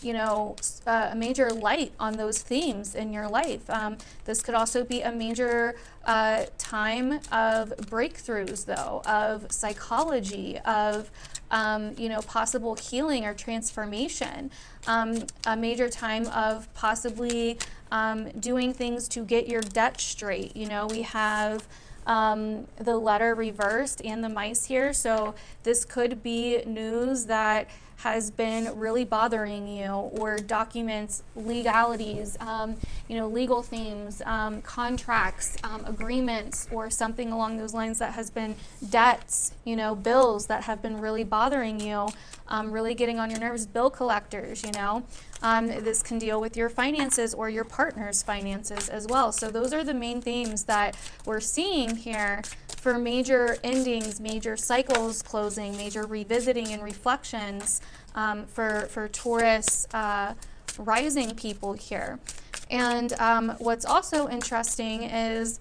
you know, a major light on those themes in your life. This could also be a major time of breakthroughs, though, of psychology, of you know, possible healing or transformation. A major time of possibly doing things to get your debt straight. You know, we have the letter reversed and the mice here, so this could be news that has been really bothering you, or documents, legalities, you know, legal themes, contracts, agreements, or something along those lines that has been debts, you know, bills that have been really bothering you, really getting on your nerves, bill collectors, you know. This can deal with your finances or your partner's finances as well. So those are the main themes that we're seeing here for major endings, major cycles closing, major revisiting and reflections for Taurus rising people here. And what's also interesting is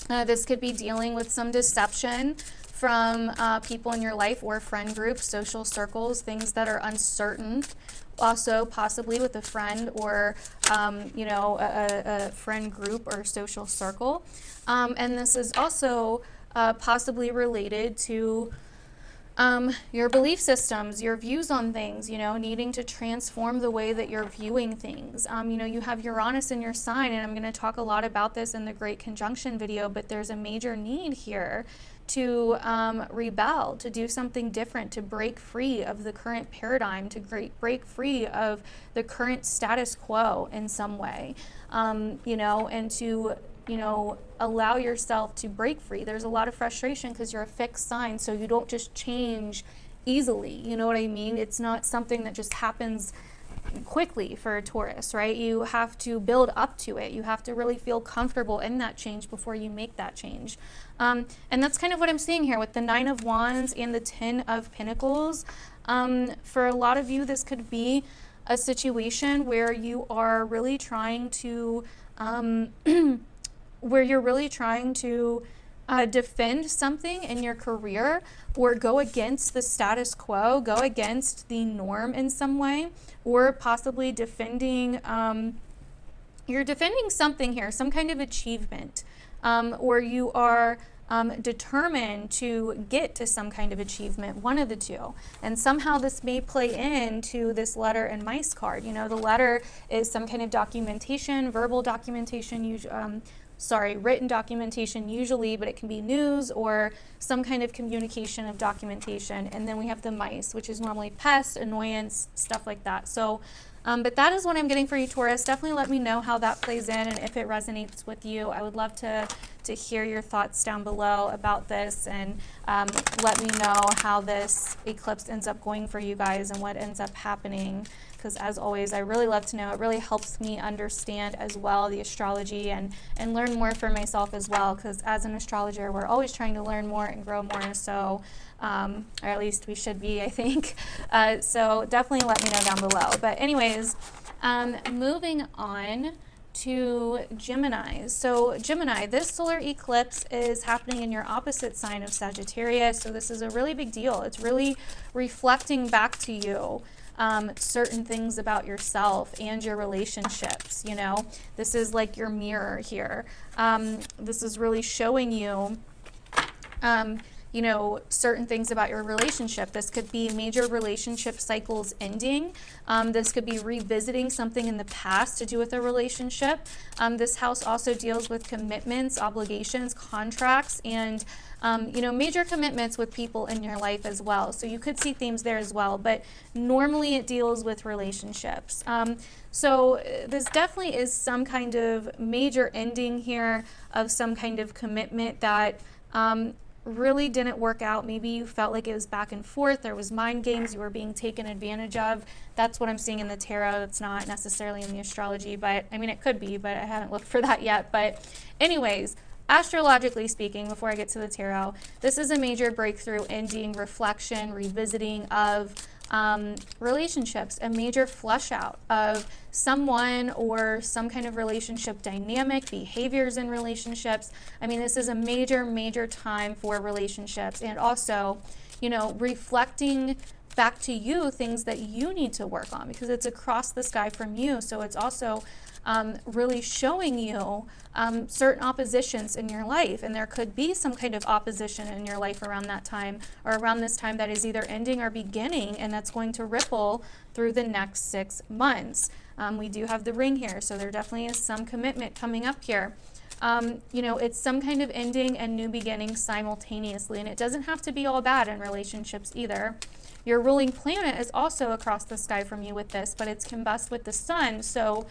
this could be dealing with some deception from people in your life or friend groups, social circles, things that are uncertain. Also possibly with a friend or, you know, a friend group or social circle. And this is also possibly related to your belief systems, your views on things, you know, needing to transform the way that you're viewing things. You know, you have Uranus in your sign, and I'm going to talk a lot about this in the Great Conjunction video, but there's a major need here to rebel, to do something different, to break free of the current paradigm, to break free of the current status quo in some way, you know, and to, you know, allow yourself to break free. There's a lot of frustration because you're a fixed sign, so you don't just change easily, you know what I mean? It's not something that just happens quickly for a Taurus, right? You have to build up to it. You have to really feel comfortable in that change before you make that change. And that's kind of what I'm seeing here with the 9 of Wands and the 10 of Pentacles. For a lot of you, this could be a situation where you are really trying to defend something in your career, or go against the status quo, go against the norm in some way, or possibly defending, you're defending something here, some kind of achievement, or you are determined to get to some kind of achievement, one of the two. And somehow this may play into this letter and mice card. You know, the letter is some kind of documentation, verbal documentation, written documentation usually, but it can be news or some kind of communication of documentation. And then we have the mice, which is normally pest, annoyance, stuff like that. So, but that is what I'm getting for you, Taurus. Definitely let me know how that plays in and if it resonates with you. I would love to hear your thoughts down below about this, and let me know how this eclipse ends up going for you guys and what ends up happening. Because as always, I really love to know. It really helps me understand as well the astrology and learn more for myself as well. Because as an astrologer, we're always trying to learn more and grow more. So, or at least we should be, I think. So definitely let me know down below. But anyways, moving on to Gemini. So Gemini, this solar eclipse is happening in your opposite sign of Sagittarius. So this is a really big deal. It's really reflecting back to you certain things about yourself and your relationships. You know, this is like your mirror here. This is really showing you you know, certain things about your relationship. This could be major relationship cycles ending. This could be revisiting something in the past to do with a relationship. This house also deals with commitments, obligations, contracts, and you know, major commitments with people in your life as well. So you could see themes there as well, but normally it deals with relationships. So this definitely is some kind of major ending here of some kind of commitment that really didn't work out. Maybe you felt like it was back and forth. There was mind games. You were being taken advantage of. That's what I'm seeing in the tarot. It's not necessarily in the astrology, but I mean, it could be, but I haven't looked for that yet. But anyways, astrologically speaking, before I get to the tarot, this is a major breakthrough, ending, reflection, revisiting of relationships, a major flush out of someone or some kind of relationship dynamic, behaviors in relationships. I mean, this is a major time for relationships, and also, you know, reflecting back to you things that you need to work on, because it's across the sky from you. So it's also really showing you certain oppositions in your life, and there could be some kind of opposition in your life around that time, or around this time, that is either ending or beginning, and that's going to ripple through the next 6 months. We do have the ring here, so there definitely is some commitment coming up here. You know, it's some kind of ending and new beginning simultaneously, and it doesn't have to be all bad in relationships either. Your ruling planet is also across the sky from you with this, but it's combust with the sun. So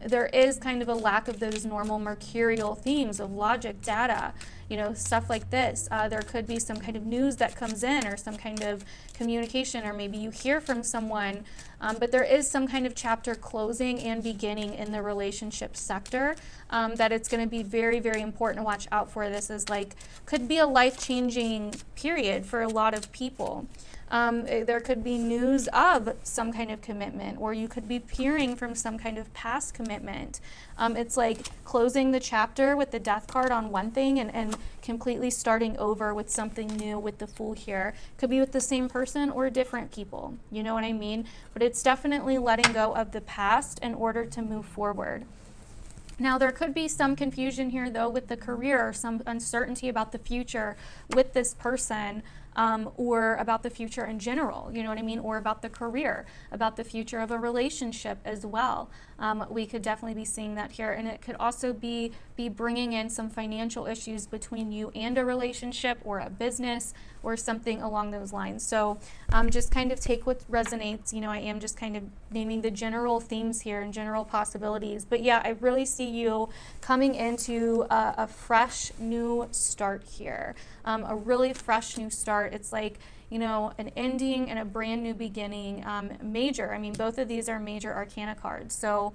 there is kind of a lack of those normal mercurial themes of logic, data, you know, stuff like this. There could be some kind of news that comes in, or some kind of communication, or maybe you hear from someone, but there is some kind of chapter closing and beginning in the relationship sector that it's going to be very important to watch out for. This is like, could be a life-changing period for a lot of people. There could be news of some kind of commitment, or you could be peering from some kind of past commitment. It's like closing the chapter with the death card on one thing, and completely starting over with something new with the Fool here. Could be with the same person or different people, you know what I mean? But it's definitely letting go of the past in order to move forward. Now, there could be some confusion here, though, with the career, or some uncertainty about the future with this person, or about the future in general, you know what I mean? Or about the career, about the future of a relationship as well. We could definitely be seeing that here. And it could also be bringing in some financial issues between you and a relationship, or a business, or something along those lines. So just kind of take what resonates. You know, I am just kind of naming the general themes here and general possibilities. But yeah, I really see you coming into a fresh new start here, a really fresh new start. It's like, you know, an ending and a brand new beginning. Major, I mean, both of these are major arcana cards. So,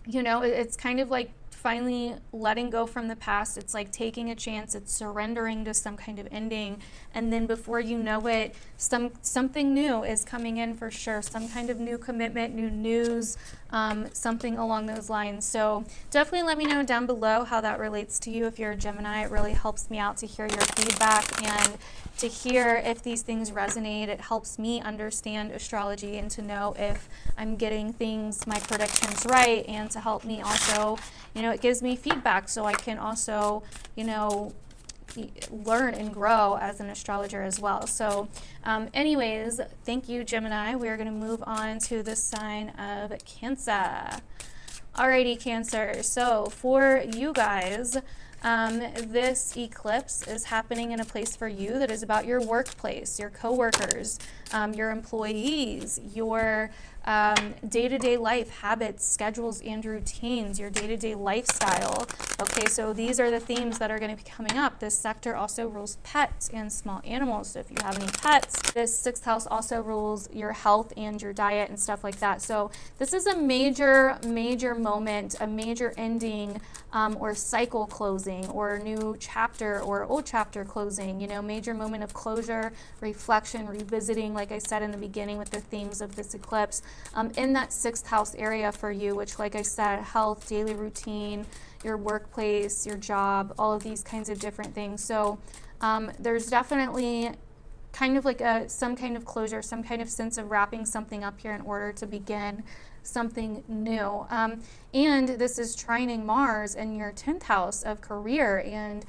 you know, it's kind of like finally letting go from the past. It's like taking a chance. It's surrendering to some kind of ending, and then before you know it, something new is coming in for sure. Some kind of new commitment, new news, something along those lines. So definitely let me know down below how that relates to you. If you're a Gemini, it really helps me out to hear your feedback and to hear if these things resonate. It helps me understand astrology and to know if I'm getting things, my predictions right, and to help me also, you know, it gives me feedback so I can also, you know, learn and grow as an astrologer as well. So anyways, thank you, Gemini. We're going to move on to the sign of Cancer. Alrighty, Cancer. So for you guys, this eclipse is happening in a place for you that is about your workplace, your coworkers, your employees, your day-to-day life habits, schedules, and routines, your day-to-day lifestyle. Okay, so these are the themes that are going to be coming up. This sector also rules pets and small animals. So if you have any pets, this 6th house also rules your health and your diet and stuff like that. So this is a major moment, a major ending, or cycle closing, or new chapter or old chapter closing, you know, major moment of closure, reflection, revisiting, like I said in the beginning with the themes of this eclipse, in that 6th house area for you, which, like I said, health, daily routine, your workplace, your job, all of these kinds of different things. So there's definitely kind of like some kind of closure, some kind of sense of wrapping something up here in order to begin something new. And this is trining Mars in your 10th house of career and,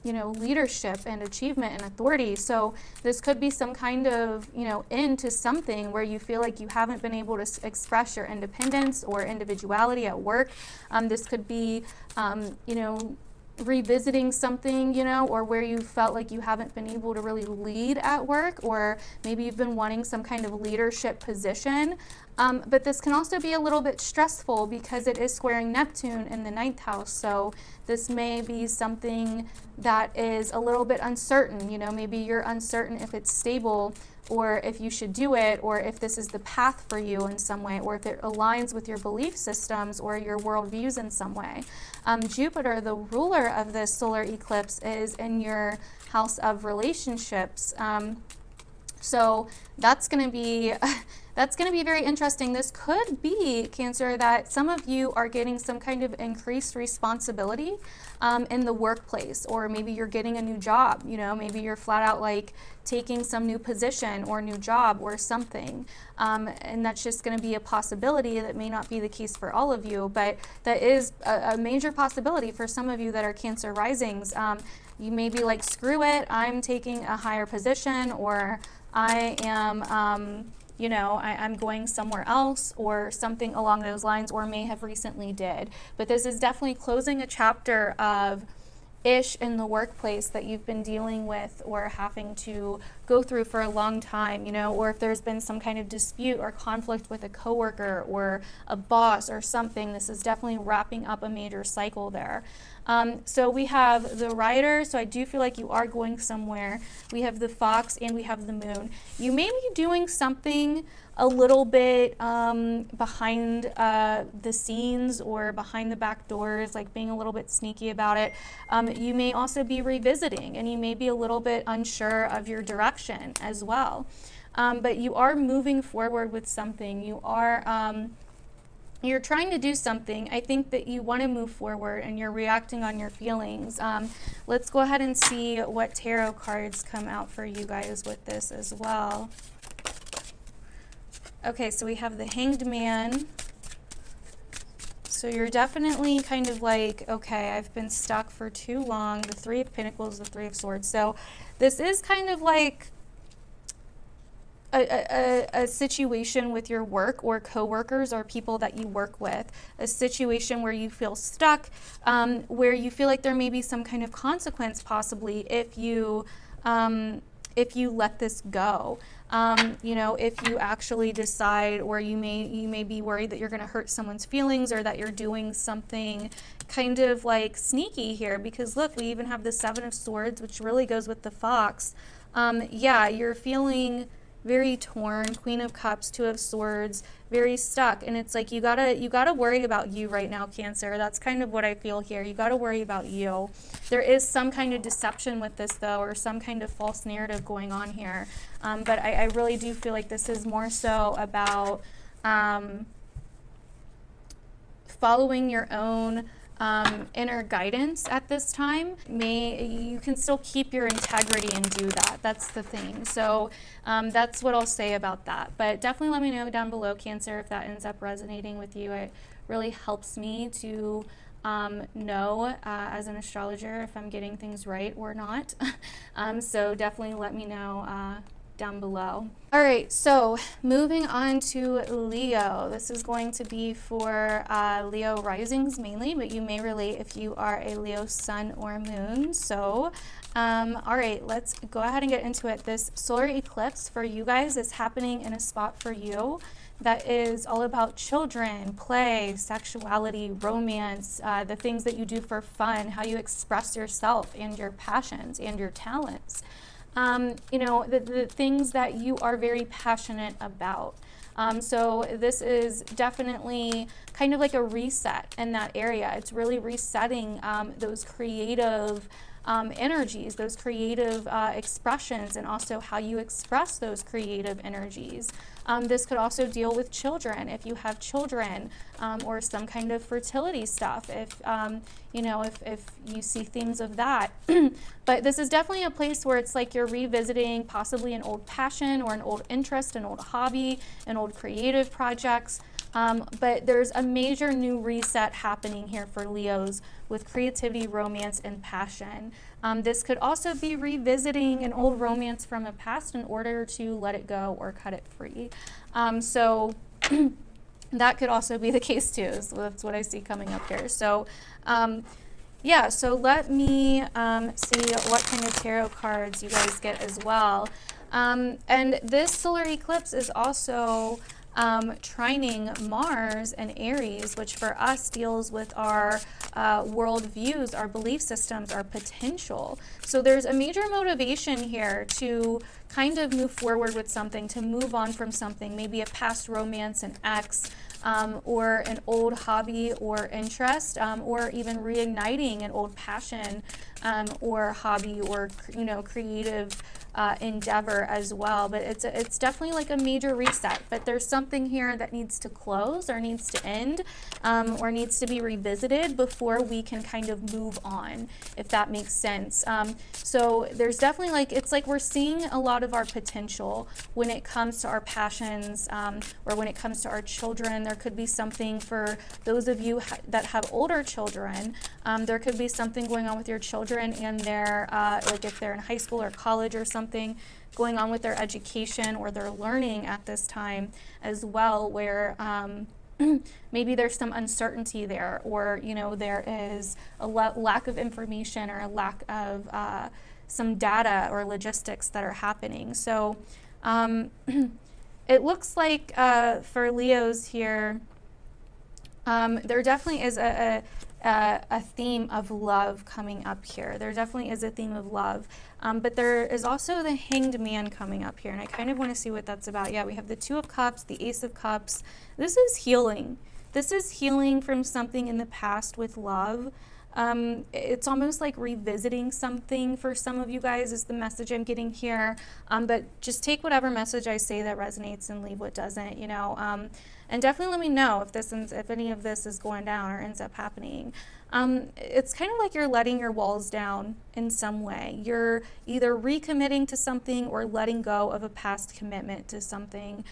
you know, leadership and achievement and authority. So this could be some kind of, you know, end to something where you feel like you haven't been able to express your independence or individuality at work. This could be, you know, revisiting something, you know, or where you felt like you haven't been able to really lead at work, or maybe you've been wanting some kind of leadership position. But this can also be a little bit stressful because it is squaring Neptune in the 9th house. So this may be something that is a little bit uncertain. You know, maybe you're uncertain if it's stable or if you should do it, or if this is the path for you in some way, or if it aligns with your belief systems or your worldviews in some way. Jupiter, the ruler of this solar eclipse, is in your house of relationships. So that's going to be very interesting. This could be, Cancer, that some of you are getting some kind of increased responsibility in the workplace, or maybe you're getting a new job. You know, maybe you're flat out like taking some new position or new job or something. And that's just going to be a possibility. That may not be the case for all of you, but that is a major possibility for some of you that are Cancer risings. You may be like, screw it, I'm taking a higher position, or I am, you know, I'm going somewhere else, or something along those lines, or may have recently did. But this is definitely closing a chapter of ish in the workplace that you've been dealing with or having to go through for a long time, you know, or if there's been some kind of dispute or conflict with a coworker or a boss or something. This is definitely wrapping up a major cycle there. So we have the Rider, so I do feel like you are going somewhere. We have the Fox, and we have the Moon. You may be doing something a little bit behind the scenes or behind the back doors, like being a little bit sneaky about it. You may also be revisiting, and you may be a little bit unsure of your direction as well. But you are moving forward with something. You are... you're trying to do something. I think that you want to move forward, and you're reacting on your feelings. Let's go ahead and see what tarot cards come out for you guys with this as well. Okay, so we have the Hanged Man. So you're definitely kind of like, okay, I've been stuck for too long. The Three of Pentacles, the Three of Swords. So this is kind of like a situation with your work or coworkers or people that you work with, a situation where you feel stuck, where you feel like there may be some kind of consequence possibly if you let this go. You know, if you actually decide, or you may be worried that you're going to hurt someone's feelings, or that you're doing something kind of like sneaky here, because look, we even have the Seven of Swords, which really goes with the Fox. Yeah, you're feeling very torn. Queen of Cups, Two of Swords, very stuck. And it's like you gotta worry about you right now, Cancer. That's kind of what I feel here. You gotta worry about you. There is some kind of deception with this though, or some kind of false narrative going on here. But I really do feel like this is more so about following your own inner guidance at this time. You can still keep your integrity and do that. That's the thing. So that's what I'll say about that. But definitely let me know down below, Cancer, if that ends up resonating with you. It really helps me to know as an astrologer if I'm getting things right or not. So definitely let me know down below. All right, so moving on to Leo. This is going to be for Leo risings mainly, but you may relate if you are a Leo sun or moon. So all right, let's go ahead and get into it. This solar eclipse for you guys is happening in a spot for you that is all about children, play, sexuality, romance, the things that you do for fun, how you express yourself and your passions and your talents. You know, the things that you are very passionate about. So this is definitely kind of like a reset in that area. It's really resetting those creative energies, those creative expressions, and also how you express those creative energies. This could also deal with children, if you have children, or some kind of fertility stuff, if you know, if you see themes of that. But this is definitely a place where it's like you're revisiting possibly an old passion or an old interest, an old hobby, an old creative projects. But there's a major new reset happening here for Leos with creativity, romance, and passion. This could also be revisiting an old romance from a past in order to let it go or cut it free. So that could also be the case too. So that's what I see coming up here. So yeah, so let me see what kind of tarot cards you guys get as well. And this solar eclipse is also trining Mars and Aries, which for us deals with our world views, our belief systems, our potential. So there's a major motivation here to kind of move forward with something, to move on from something, maybe a past romance, an ex, or an old hobby or interest, or even reigniting an old passion or hobby or, you know, creative endeavor as well. But it's definitely like a major reset. But there's something here that needs to close or needs to end or needs to be revisited before we can kind of move on, if that makes sense. So there's definitely like, it's like we're seeing a lot of our potential when it comes to our passions, or when it comes to our children. There could be something for those of you that have older children. There could be something going on with your children and their, like if they're in high school or college or something going on with their education or their learning at this time as well, where maybe there's some uncertainty there, or, you know, there is a lack of information or a lack of some data or logistics that are happening. So it looks like for Leos here, there definitely is a theme of love coming up here. There definitely is a theme of love. But there is also the Hanged Man coming up here, and I kind of want to see what that's about. Yeah, we have the Two of Cups, the Ace of Cups. This is healing. This is healing from something in the past with love. It's almost like revisiting something for some of you guys is the message I'm getting here. But just take whatever message I say that resonates and leave what doesn't, you know. And definitely let me know if any of this is going down or ends up happening. It's kind of like you're letting your walls down in some way. You're either recommitting to something or letting go of a past commitment to something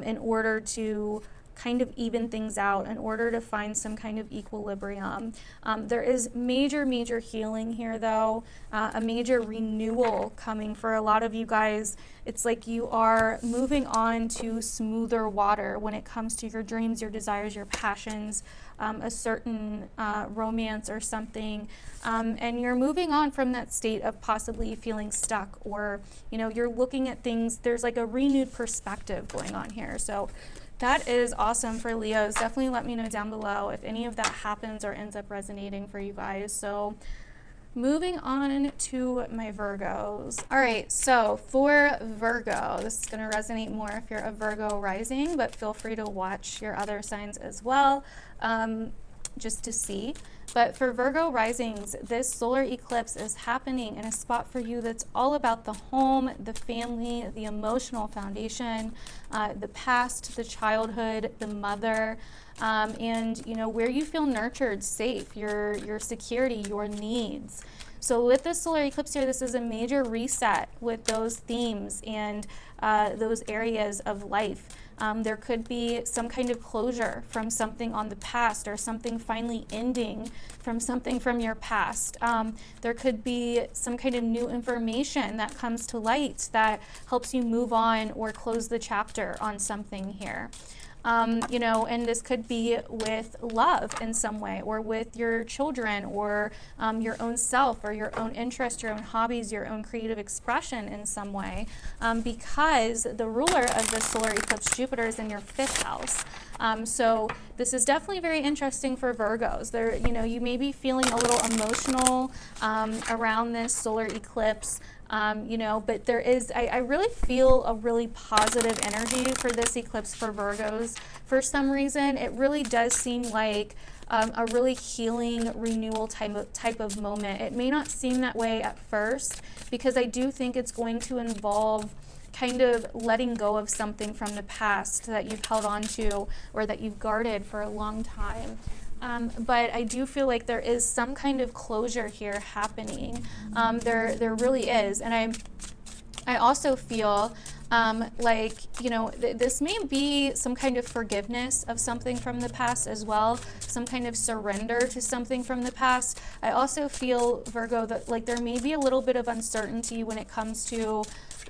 in order to kind of even things out, in order to find some kind of equilibrium. There is major healing here though, a major renewal coming for a lot of you guys. It's like you are moving on to smoother water when it comes to your dreams, your desires, your passions, a certain romance or something, and you're moving on from that state of possibly feeling stuck, or, you know, you're looking at things, there's like a renewed perspective going on here. So that is awesome for Leos. Definitely let me know down below if any of that happens or ends up resonating for you guys. So moving on to my Virgos. All right, so for Virgo, this is going to resonate more if you're a Virgo rising, but feel free to watch your other signs as well. just to see. But for Virgo risings, this solar eclipse is happening in a spot for you that's all about the home, the family, the emotional foundation, the past, the childhood, the mother, and you know, where you feel nurtured, safe, your security, your needs. So with this solar eclipse here, this is a major reset with those themes and those areas of life. There could be some kind of closure from something on the past, or something finally ending from something from your past. There could be some kind of new information that comes to light that helps you move on or close the chapter on something here. You know, and this could be with love in some way, or with your children, or your own self, or your own interest, your own hobbies, your own creative expression in some way, because the ruler of the solar eclipse, Jupiter, is in your 5th house. So this is definitely very interesting for Virgos. There, you know, you may be feeling a little emotional around this solar eclipse. You know, but there is, I really feel a really positive energy for this eclipse for Virgos. For some reason, it really does seem like a really healing, renewal type of moment. It may not seem that way at first, because I do think it's going to involve kind of letting go of something from the past that you've held on to, or that you've guarded for a long time. But I do feel like there is some kind of closure here happening. There really is. And I also feel like, you know, this may be some kind of forgiveness of something from the past as well, some kind of surrender to something from the past. I also feel, Virgo, that like there may be a little bit of uncertainty when it comes to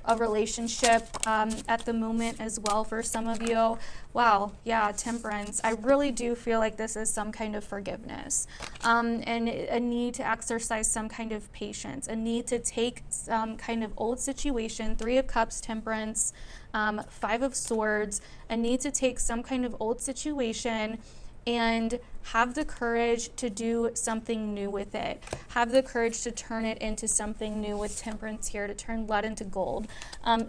a relationship at the moment as well for some of you. Wow, yeah, Temperance. I really do feel like this is some kind of forgiveness, and a need to exercise some kind of patience, a need to take some kind of old situation, 3 of Cups, Temperance, 5 of Swords, a need to take some kind of old situation and have the courage to do something new with it. Have the courage to turn it into something new with Temperance here, to turn lead into gold.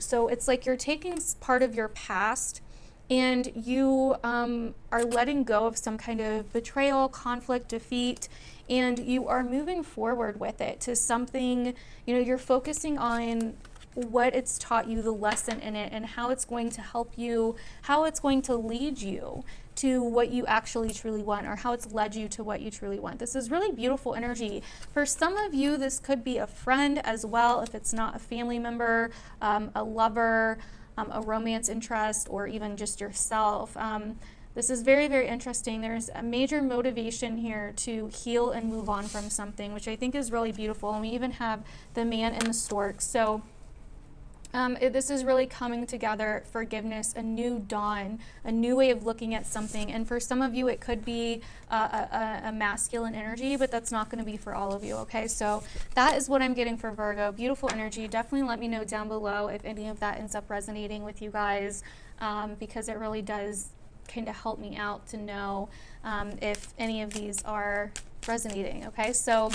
So it's like you're taking part of your past and you are letting go of some kind of betrayal, conflict, defeat, and you are moving forward with it to something, you know, you're focusing on what it's taught you, the lesson in it, and how it's going to help you, how it's going to lead you to what you actually truly want, or how it's led you to what you truly want. This is really beautiful energy. For some of you, this could be a friend as well, if it's not a family member, a lover, a romance interest, or even just yourself. This is very, very interesting. There's a major motivation here to heal and move on from something, which I think is really beautiful. And we even have the Man and the Stork. So this is really coming together, forgiveness, a new dawn, a new way of looking at something. And for some of you, it could be a masculine energy, but that's not going to be for all of you, okay? So that is what I'm getting for Virgo. Beautiful energy. Definitely let me know down below if any of that ends up resonating with you guys, because it really does kind of help me out to know if any of these are resonating, okay? So,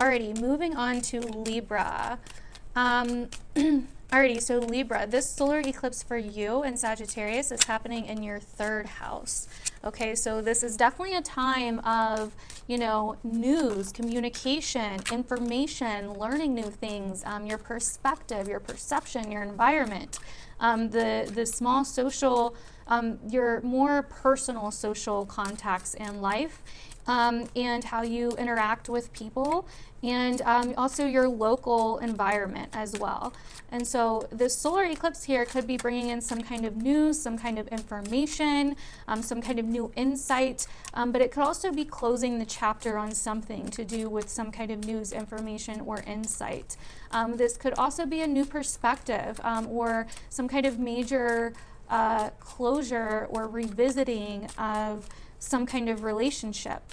alrighty, moving on to Libra. Alrighty, so Libra, this solar eclipse for you in Sagittarius is happening in your 3rd house. Okay, so this is definitely a time of, you know, news, communication, information, learning new things, your perspective, your perception, your environment, the small social, your more personal social contacts in life, and how you interact with people, and also your local environment as well. And so this solar eclipse here could be bringing in some kind of news, some kind of information, some kind of new insight, but it could also be closing the chapter on something to do with some kind of news, information, or insight. This could also be a new perspective, or some kind of major closure or revisiting of some kind of relationship,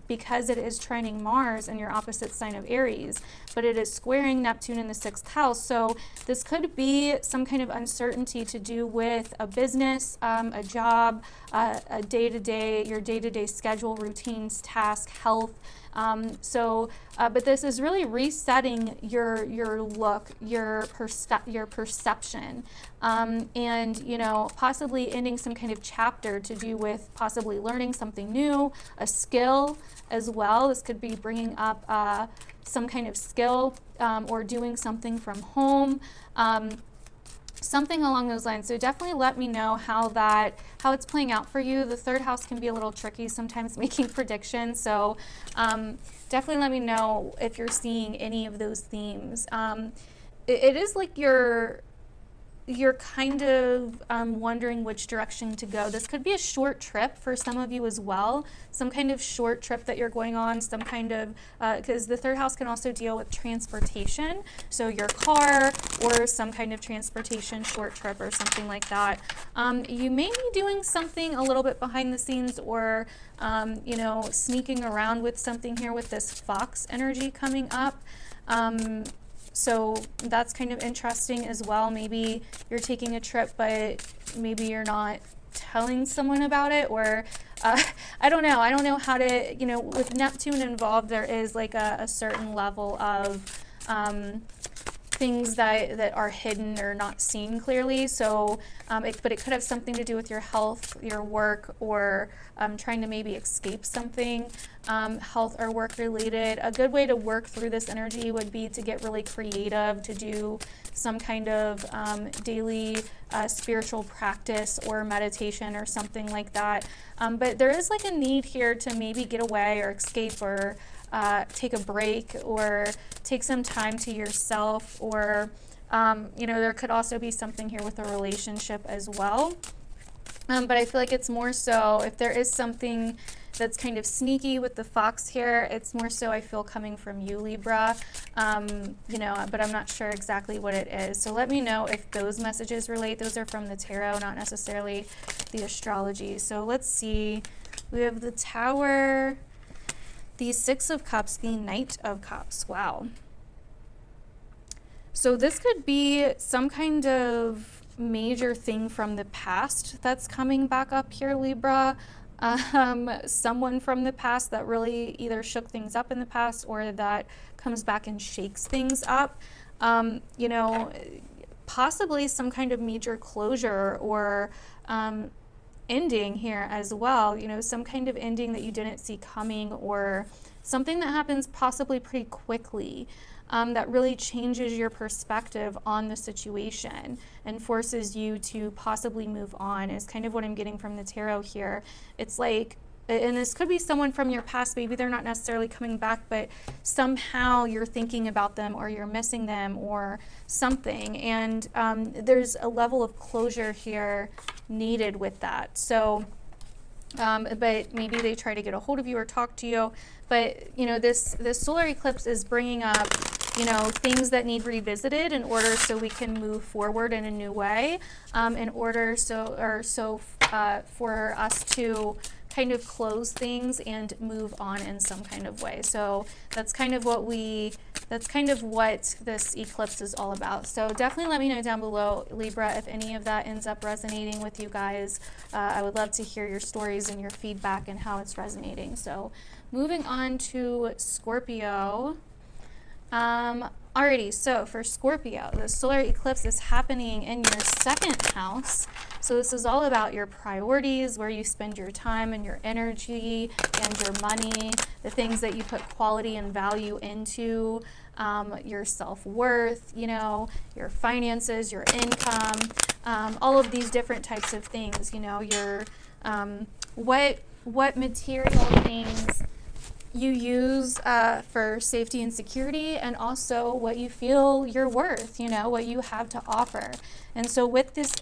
because it is trining Mars in your opposite sign of Aries, but it is squaring Neptune in the 6th house. So this could be some kind of uncertainty to do with a business, a job, a day-to-day, your day-to-day schedule, routines, task, health. But this is really resetting your look, your perception, and, you know, possibly ending some kind of chapter to do with possibly learning learning something new, a skill as well. This could be bringing up some kind of skill or doing something from home. Something along those lines. So definitely let me know how it's playing out for you. The third house can be a little tricky sometimes making predictions. So definitely let me know if you're seeing any of those themes. It is like you're kind of wondering which direction to go. This could be a short trip for some of you as well. Some kind of short trip that you're going on, some kind of, because the third house can also deal with transportation. So your car or some kind of transportation, short trip or something like that. You may be doing something a little bit behind the scenes or, you know, sneaking around with something here with this fox energy coming up. So that's kind of interesting as well. Maybe you're taking a trip, but maybe you're not telling someone about it, or I don't know. I don't know how to, you know, with Neptune involved, there is like a certain level of things that are hidden or not seen clearly. So, but it could have something to do with your health, your work, or trying to maybe escape something, health or work related. A good way to work through this energy would be to get really creative, to do some kind of daily spiritual practice or meditation or something like that. But there is like a need here to maybe get away or escape or take a break or take some time to yourself, or you know, there could also be something here with a relationship as well. But I feel like it's more so if there is something that's kind of sneaky with the fox here, it's more so I feel coming from you, Libra, you know, but I'm not sure exactly what it is. So let me know if those messages relate. Those are from the tarot, not necessarily the astrology. So let's see. We have the Tower, the Six of Cups, the Knight of Cups. Wow. So this could be some kind of major thing from the past that's coming back up here, Libra. Someone from the past that really either shook things up in the past or that comes back and shakes things up. You know, possibly some kind of major closure or ending here as well. You know, some kind of ending that you didn't see coming, or something that happens possibly pretty quickly. That really changes your perspective on the situation and forces you to possibly move on, is kind of what I'm getting from the tarot here. It's like, and this could be someone from your past, maybe they're not necessarily coming back, but somehow you're thinking about them or you're missing them or something. And there's a level of closure here needed with that. So, but maybe they try to get a hold of you or talk to you. But, you know, this solar eclipse is bringing up, you know, things that need revisited in order so we can move forward in a new way, in order for us to kind of close things and move on in some kind of way. So that's kind of what this eclipse is all about. So definitely let me know down below, Libra, if any of that ends up resonating with you guys. I would love to hear your stories and your feedback and how it's resonating. So moving on to Scorpio. Alrighty, so for Scorpio, the solar eclipse is happening in your second house. So this is all about your priorities, where you spend your time and your energy and your money, the things that you put quality and value into, your self-worth, you know, your finances, your income, all of these different types of things, you know, your, what material things you use for safety and security, and also what you feel you're worth, you know, what you have to offer. And so with this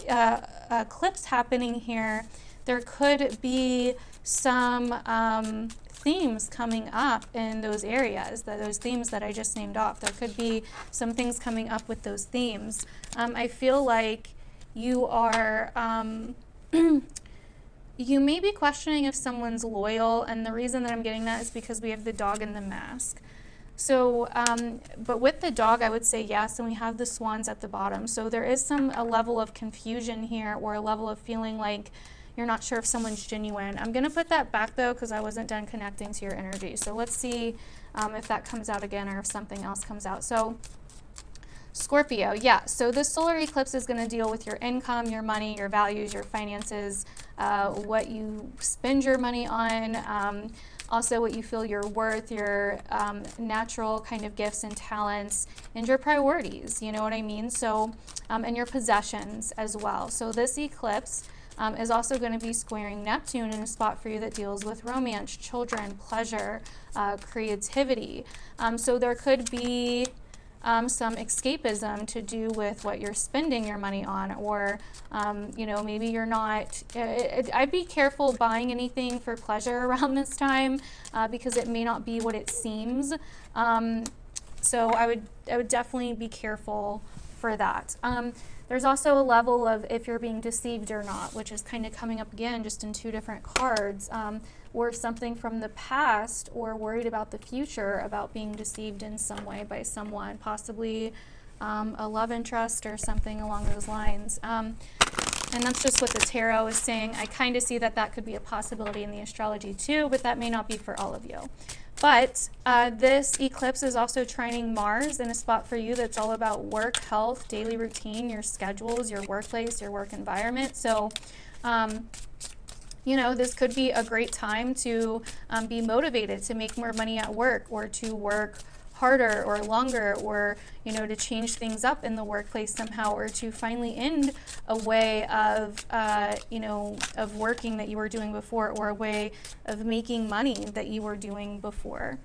eclipse happening here, there could be some themes coming up in those areas, those themes that I just named off. There could be some things coming up with those themes. I feel like you are you may be questioning if someone's loyal, and the reason that I'm getting that is because we have the dog and the mask. So, but with the dog, I would say yes, and we have the swans at the bottom. So there is a level of confusion here, or a level of feeling like you're not sure if someone's genuine. I'm going to put that back, though, because I wasn't done connecting to your energy. So let's see if that comes out again or if something else comes out. So Scorpio, yeah, so this solar eclipse is going to deal with your income, your money, your values, your finances, what you spend your money on, also what you feel you're worth, your natural kind of gifts and talents, and your priorities, you know what I mean? So, and your possessions as well. So this eclipse is also going to be squaring Neptune in a spot for you that deals with romance, children, pleasure, creativity. So there could be some escapism to do with what you're spending your money on, or you know, maybe you're not, I'd be careful buying anything for pleasure around this time, because it may not be what it seems. So I would definitely be careful for that. There's also a level of if you're being deceived or not, which is kind of coming up again just in two different cards, or something from the past, or worried about the future, about being deceived in some way by someone, possibly a love interest or something along those lines. And that's just what the tarot is saying. I kind of see that that could be a possibility in the astrology too, but that may not be for all of you. But this eclipse is also trining Mars in a spot for you that's all about work, health, daily routine, your schedules, your workplace, your work environment. So, you know, this could be a great time to be motivated to make more money at work, or to work harder or longer, or, you know, to change things up in the workplace somehow, or to finally end a way of, you know, of working that you were doing before, or a way of making money that you were doing before.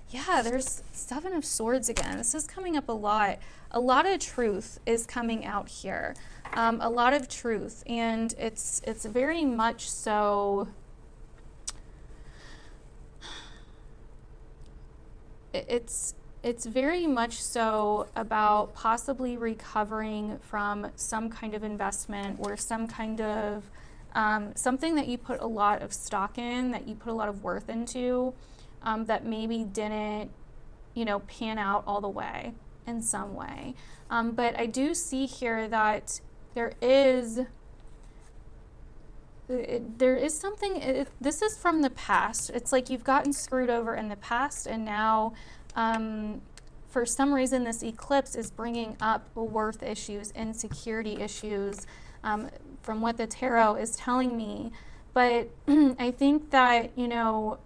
Yeah, there's Seven of Swords again. This is coming up a lot. A lot of truth is coming out here. A lot of truth, and it's very much so. It's very much so about possibly recovering from some kind of investment, or some kind of something that you put a lot of stock in, that you put a lot of worth into, that maybe didn't, you know, pan out all the way in some way. But I do see here that there is something, this is from the past. It's like you've gotten screwed over in the past, and now for some reason this eclipse is bringing up worth issues, insecurity issues, from what the tarot is telling me. But I think that, you know,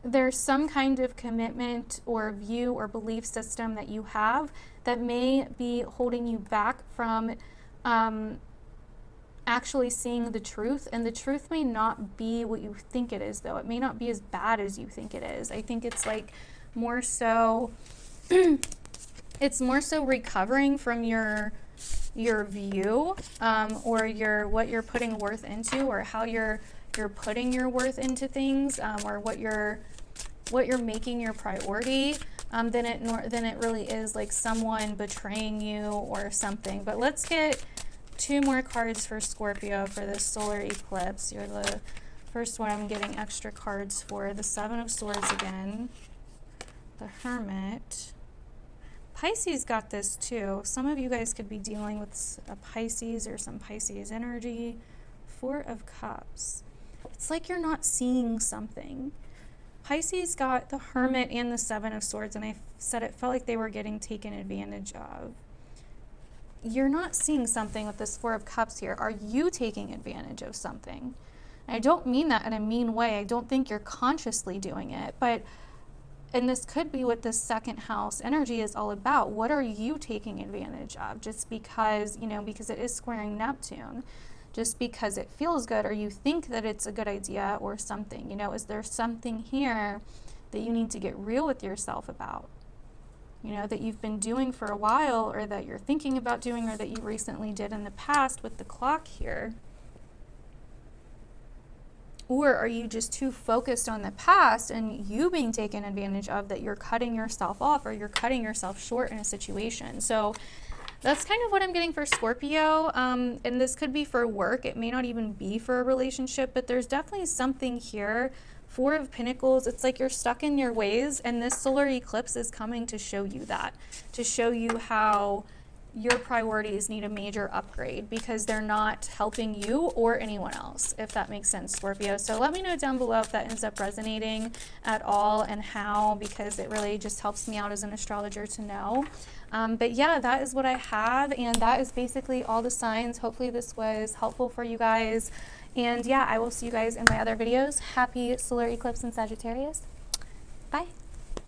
there's some kind of commitment or view or belief system that you have that may be holding you back from actually seeing the truth. And the truth may not be what you think it is, though. It may not be as bad as you think it is. I think it's like more so it's more so recovering from your view, or what you're putting worth into, or how you're putting your worth into things, or what you're making your priority, than it really is like someone betraying you or something. But let's get two more cards for Scorpio for this solar eclipse. You're the first one I'm getting extra cards for. The Seven of Swords again, the Hermit. Pisces got this too. Some of you guys could be dealing with a Pisces or some Pisces energy. Four of Cups. It's like you're not seeing something. Pisces got the Hermit and the Seven of Swords, and I said it felt like they were getting taken advantage of. You're not seeing something with this Four of Cups here. Are you taking advantage of something? I don't mean that in a mean way. I don't think you're consciously doing it, but, and this could be what this second house energy is all about. What are you taking advantage of? Just because, you know, because it is squaring Neptune, just because it feels good, or you think that it's a good idea or something, you know, is there something here that you need to get real with yourself about? You know, that you've been doing for a while, or that you're thinking about doing, or that you recently did in the past with the clock here? Or are you just too focused on the past and you being taken advantage of, that you're cutting yourself off, or you're cutting yourself short in a situation? So that's kind of what I'm getting for Scorpio. And this could be for work. It may not even be for a relationship, but there's definitely something here. Four of Pentacles, it's like you're stuck in your ways, and this solar eclipse is coming to show you that, to show you how your priorities need a major upgrade because they're not helping you or anyone else, if that makes sense, Scorpio. So let me know down below if that ends up resonating at all and how, because it really just helps me out as an astrologer to know. But yeah, that is what I have, and that is basically all the signs. Hopefully this was helpful for you guys. And yeah, I will see you guys in my other videos. Happy solar eclipse in Sagittarius. Bye.